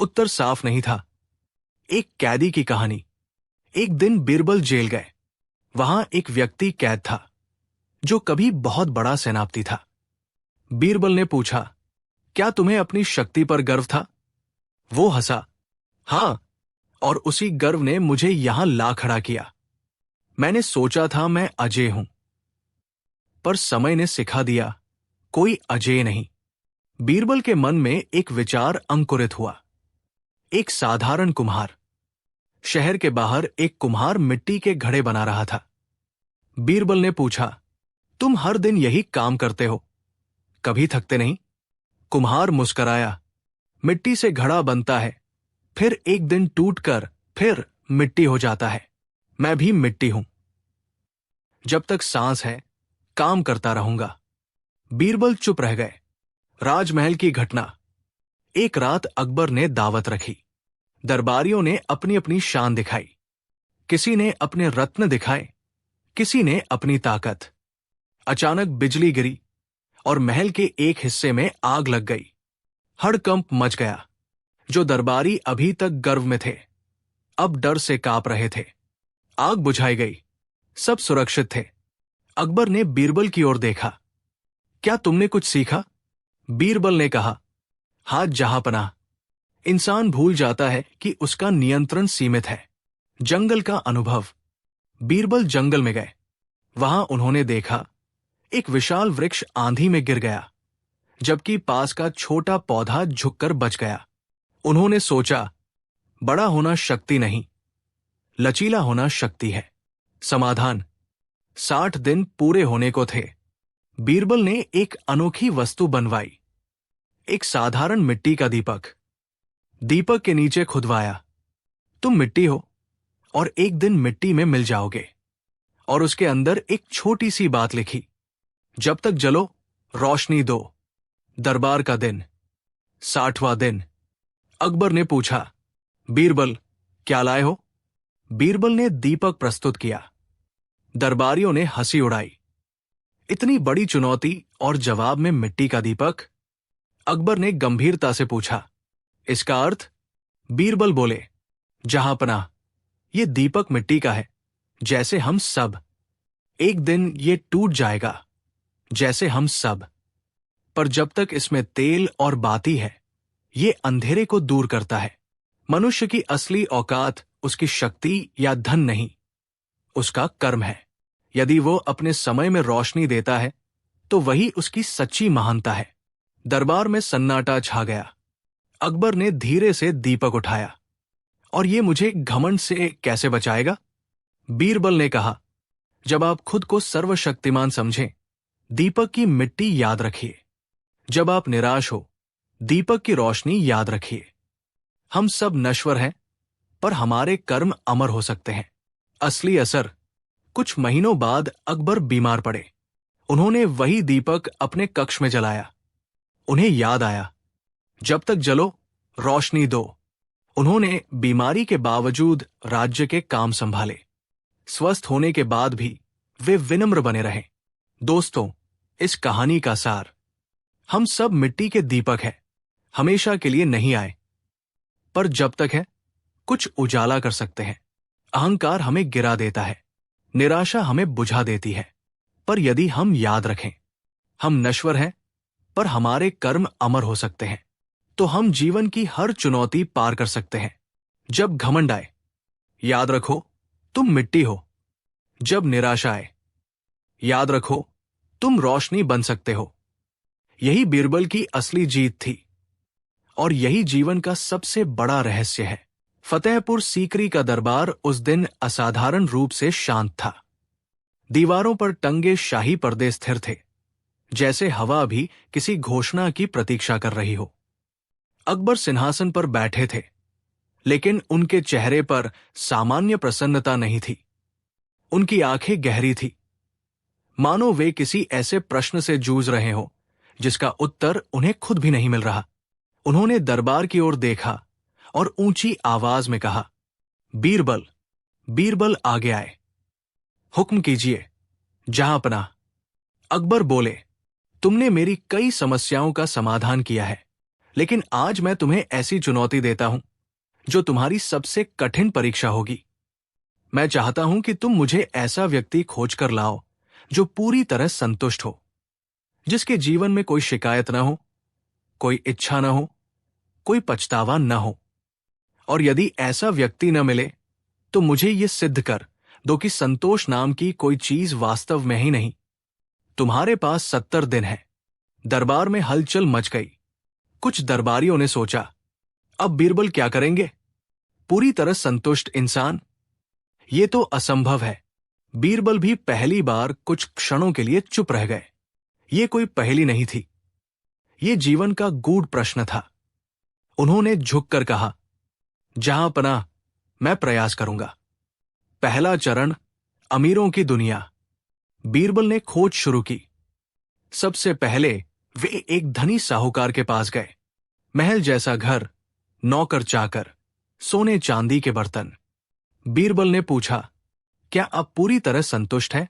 उत्तर साफ नहीं था। एक कैदी की कहानी। एक दिन बीरबल जेल गए। वहां एक व्यक्ति कैद था जो कभी बहुत बड़ा सेनापति था। बीरबल ने पूछा, क्या तुम्हें अपनी शक्ति पर गर्व था? वो हंसा, हां, और उसी गर्व ने मुझे यहां ला खड़ा किया। मैंने सोचा था मैं अजेय हूं, पर समय ने सिखा दिया कोई अजेय नहीं। बीरबल के मन में एक विचार अंकुरित हुआ। एक साधारण कुम्हार। शहर के बाहर एक कुम्हार मिट्टी के घड़े बना रहा था। बीरबल ने पूछा, तुम हर दिन यही काम करते हो, कभी थकते नहीं? कुम्हार मुस्कराया, मिट्टी से घड़ा बनता है, फिर एक दिन टूटकर फिर मिट्टी हो जाता है। मैं भी मिट्टी हूं। जब तक सांस है काम करता रहूंगा। बीरबल चुप रह गए। राजमहल की घटना। एक रात अकबर ने दावत रखी। दरबारियों ने अपनी अपनी शान दिखाई। किसी ने अपने रत्न दिखाए, किसी ने अपनी ताकत। अचानक बिजली गिरी और महल के एक हिस्से में आग लग गई। हड़कंप मच गया। जो दरबारी अभी तक गर्व में थे, अब डर से कांप रहे थे। आग बुझाई गई। सब सुरक्षित थे। अकबर ने बीरबल की ओर देखा। क्या तुमने कुछ सीखा? बीरबल ने कहा, हाथ जहांपनाह, इंसान भूल जाता है कि उसका नियंत्रण सीमित है। जंगल का अनुभव। बीरबल जंगल में गए। वहां उन्होंने देखा एक विशाल वृक्ष आंधी में गिर गया, जबकि पास का छोटा पौधा झुककर बच गया। उन्होंने सोचा, बड़ा होना शक्ति नहीं, लचीला होना शक्ति है। समाधान। 60 दिन पूरे होने को थे। बीरबल ने एक अनोखी वस्तु बनवाई। एक साधारण मिट्टी का दीपक। दीपक के नीचे खुदवाया, तुम मिट्टी हो और एक दिन मिट्टी में मिल जाओगे। और उसके अंदर एक छोटी सी बात लिखी, जब तक जलो रोशनी दो। दरबार का दिन। 60वां दिन। अकबर ने पूछा, बीरबल क्या लाए हो? बीरबल ने दीपक प्रस्तुत किया। दरबारियों ने हंसी उड़ाई। इतनी बड़ी चुनौती और जवाब में मिट्टी का दीपक? अकबर ने गंभीरता से पूछा, इसका अर्थ? बीरबल बोले, जहांपनाह, ये दीपक मिट्टी का है, जैसे हम सब। एक दिन ये टूट जाएगा, जैसे हम सब। पर जब तक इसमें तेल और बाती है, ये अंधेरे को दूर करता है। मनुष्य की असली औकात उसकी शक्ति या धन नहीं, उसका कर्म है। यदि वो अपने समय में रोशनी देता है, तो वही उसकी सच्ची महानता है। दरबार में सन्नाटा छा गया। अकबर ने धीरे से दीपक उठाया। और ये मुझे घमंड से कैसे बचाएगा? बीरबल ने कहा, जब आप खुद को सर्वशक्तिमान समझें, दीपक की मिट्टी याद रखिए। जब आप निराश हो, दीपक की रोशनी याद रखिए। हम सब नश्वर हैं, पर हमारे कर्म अमर हो सकते हैं। असली असर। कुछ महीनों बाद अकबर बीमार पड़े। उन्होंने वही दीपक अपने कक्ष में जलाया। उन्हें याद आया, जब तक जलो रोशनी दो। उन्होंने बीमारी के बावजूद राज्य के काम संभाले। स्वस्थ होने के बाद भी वे विनम्र बने रहे। दोस्तों, इस कहानी का सार, हम सब मिट्टी के दीपक हैं। हमेशा के लिए नहीं आए, पर जब तक है कुछ उजाला कर सकते हैं। अहंकार हमें गिरा देता है, निराशा हमें बुझा देती है। पर यदि हम याद रखें, हम नश्वर हैं, पर हमारे कर्म अमर हो सकते हैं, तो हम जीवन की हर चुनौती पार कर सकते हैं। जब घमंड आए, याद रखो तुम मिट्टी हो। जब निराशा आए, याद रखो तुम रोशनी बन सकते हो। यही बीरबल की असली जीत थी, और यही जीवन का सबसे बड़ा रहस्य है। फतेहपुर सीकरी का दरबार उस दिन असाधारण रूप से शांत था। दीवारों पर टंगे शाही पर्दे स्थिर थे, जैसे हवा भी किसी घोषणा की प्रतीक्षा कर रही हो। अकबर सिंहासन पर बैठे थे, लेकिन उनके चेहरे पर सामान्य प्रसन्नता नहीं थी। उनकी आंखें गहरी थी, मानो वे किसी ऐसे प्रश्न से जूझ रहे हो जिसका उत्तर उन्हें खुद भी नहीं मिल रहा। उन्होंने दरबार की ओर देखा और ऊंची आवाज में कहा, बीरबल। बीरबल आगे आए। हुक्म कीजिए जहांपनाह। अकबर बोले, तुमने मेरी कई समस्याओं का समाधान किया है, लेकिन आज मैं तुम्हें ऐसी चुनौती देता हूं जो तुम्हारी सबसे कठिन परीक्षा होगी। मैं चाहता हूं कि तुम मुझे ऐसा व्यक्ति खोज कर लाओ जो पूरी तरह संतुष्ट हो, जिसके जीवन में कोई शिकायत न हो, कोई इच्छा न हो, कोई पछतावा न हो। और यदि ऐसा व्यक्ति न मिले तो मुझे यह सिद्ध कर दो कि संतोष नाम की कोई चीज वास्तव में ही नहीं। तुम्हारे पास 70 दिन है। दरबार में हलचल मच गई। कुछ दरबारियों ने सोचा, अब बीरबल क्या करेंगे? पूरी तरह संतुष्ट इंसान, ये तो असंभव है। बीरबल भी पहली बार कुछ क्षणों के लिए चुप रह गए। ये कोई पहेली नहीं थी, ये जीवन का गूढ़ प्रश्न था। उन्होंने झुककर कहा, जहां पनाह, मैं प्रयास करूंगा। पहला चरण, अमीरों की दुनिया। बीरबल ने खोज शुरू की। सबसे पहले वे एक धनी साहूकार के पास गए। महल जैसा घर, नौकर चाकर, सोने चांदी के बर्तन। बीरबल ने पूछा, क्या आप पूरी तरह संतुष्ट हैं?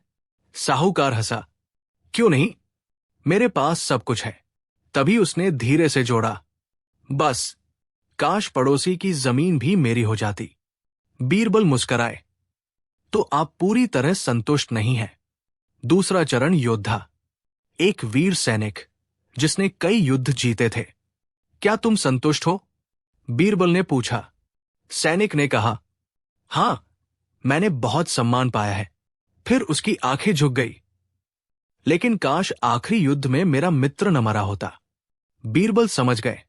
साहूकार हंसा, क्यों नहीं, मेरे पास सब कुछ है। तभी उसने धीरे से जोड़ा, बस काश पड़ोसी की जमीन भी मेरी हो जाती। बीरबल मुस्कराए, तो आप पूरी तरह संतुष्ट नहीं हैं। दूसरा चरण, योद्धा। एक वीर सैनिक जिसने कई युद्ध जीते थे। क्या तुम संतुष्ट हो? बीरबल ने पूछा। सैनिक ने कहा, हां, मैंने बहुत सम्मान पाया है। फिर उसकी आंखें झुक गई। लेकिन काश आखिरी युद्ध में मेरा मित्र न मरा होता। बीरबल समझ गए,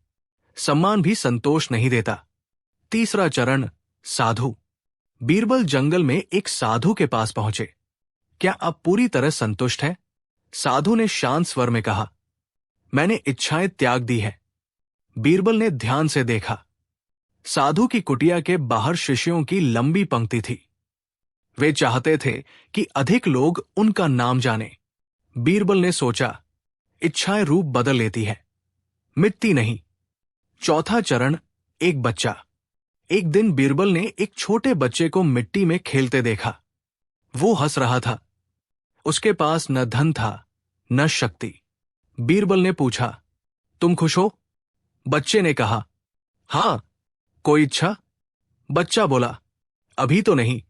सम्मान भी संतोष नहीं देता। तीसरा चरण, साधु। बीरबल जंगल में एक साधु के पास पहुंचे। क्या आप पूरी तरह संतुष्ट हैं? साधु ने शांत स्वर में कहा, मैंने इच्छाएं त्याग दी है। बीरबल ने ध्यान से देखा। साधु की कुटिया के बाहर शिष्यों की लंबी पंक्ति थी। वे चाहते थे कि अधिक लोग उनका नाम जाने। बीरबल ने सोचा, इच्छाएं रूप बदल लेती है, मिटती नहीं। चौथा चरण, एक बच्चा। एक दिन बीरबल ने एक छोटे बच्चे को मिट्टी में खेलते देखा। वो हंस रहा था। उसके पास न धन था न शक्ति। बीरबल ने पूछा, तुम खुश हो? बच्चे ने कहा, हां, कोई इच्छा? बच्चा बोला, अभी तो नहीं,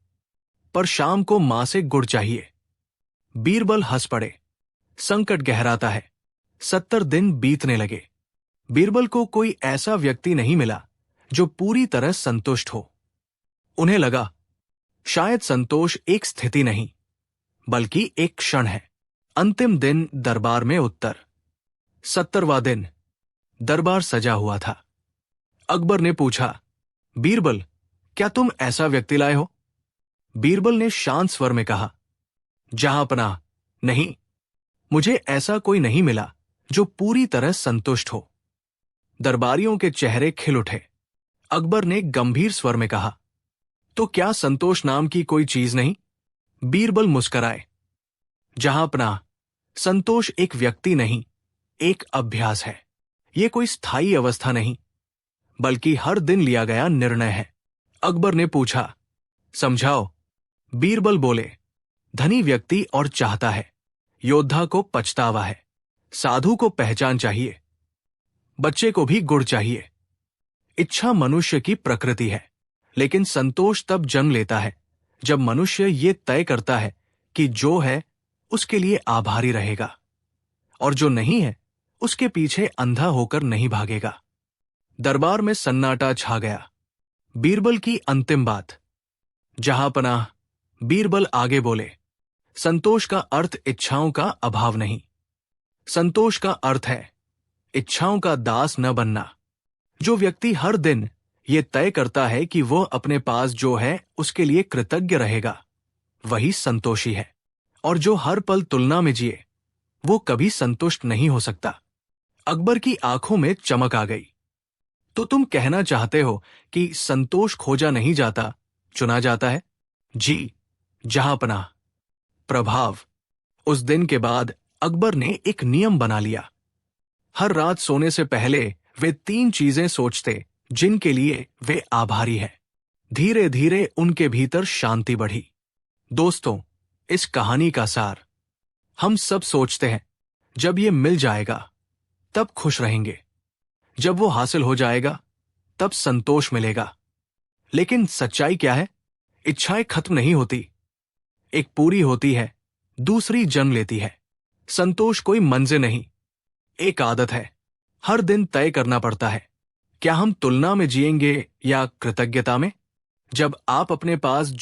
पर शाम को मां से गुड़ चाहिए। बीरबल हंस पड़े। संकट गहराता है। 70 दिन बीतने लगे। बीरबल को कोई ऐसा व्यक्ति नहीं मिला जो पूरी तरह संतुष्ट हो। उन्हें लगा, शायद संतोष एक स्थिति नहीं बल्कि एक क्षण है। अंतिम दिन, दरबार में उत्तर। 70वां दिन। दरबार सजा हुआ था। अकबर ने पूछा, बीरबल, क्या तुम ऐसा व्यक्ति लाए हो? बीरबल ने शांत स्वर में कहा, जहां पनाह, नहीं, मुझे ऐसा कोई नहीं मिला जो पूरी तरह संतुष्ट हो। दरबारियों के चेहरे खिल उठे। अकबर ने गंभीर स्वर में कहा, तो क्या संतोष नाम की कोई चीज नहीं? बीरबल मुस्कराए, जहां पनाह, संतोष एक व्यक्ति नहीं, एक अभ्यास है। यह कोई स्थायी अवस्था नहीं बल्कि हर दिन लिया गया निर्णय है। अकबर ने पूछा, समझाओ। बीरबल बोले, धनी व्यक्ति और चाहता है, योद्धा को पछतावा है, साधु को पहचान चाहिए, बच्चे को भी गुड़ चाहिए। इच्छा मनुष्य की प्रकृति है, लेकिन संतोष तब जन्म लेता है जब मनुष्य ये तय करता है कि जो है उसके लिए आभारी रहेगा और जो नहीं है उसके पीछे अंधा होकर नहीं भागेगा। दरबार में सन्नाटा छा गया। बीरबल की अंतिम बात। जहां पनाह, बीरबल आगे बोले, संतोष का अर्थ इच्छाओं का अभाव नहीं। संतोष का अर्थ है इच्छाओं का दास न बनना। जो व्यक्ति हर दिन ये तय करता है कि वह अपने पास जो है उसके लिए कृतज्ञ रहेगा, वही संतोषी है। और जो हर पल तुलना में जिए, वो कभी संतुष्ट नहीं हो सकता। अकबर की आंखों में चमक आ गई। तो तुम कहना चाहते हो कि संतोष खोजा नहीं जाता, चुना जाता है? जी, जहां पनाह। प्रभाव। उस दिन के बाद अकबर ने एक नियम बना लिया। हर रात सोने से पहले वे 3 चीजें सोचते जिनके लिए वे आभारी हैं। धीरे धीरे उनके भीतर शांति बढ़ी। दोस्तों, इस कहानी का सार, हम सब सोचते हैं जब ये मिल जाएगा तब खुश रहेंगे। जब वो हासिल हो जाएगा तब संतोष मिलेगा। लेकिन सच्चाई क्या है? इच्छाएं खत्म नहीं होती, एक पूरी होती है, दूसरी जन्म लेती है। संतोष कोई मंजिल नहीं, एक आदत है। हर दिन तय करना पड़ता है, क्या हम तुलना में जिएंगे या कृतज्ञता में? जब आप अपने पास जो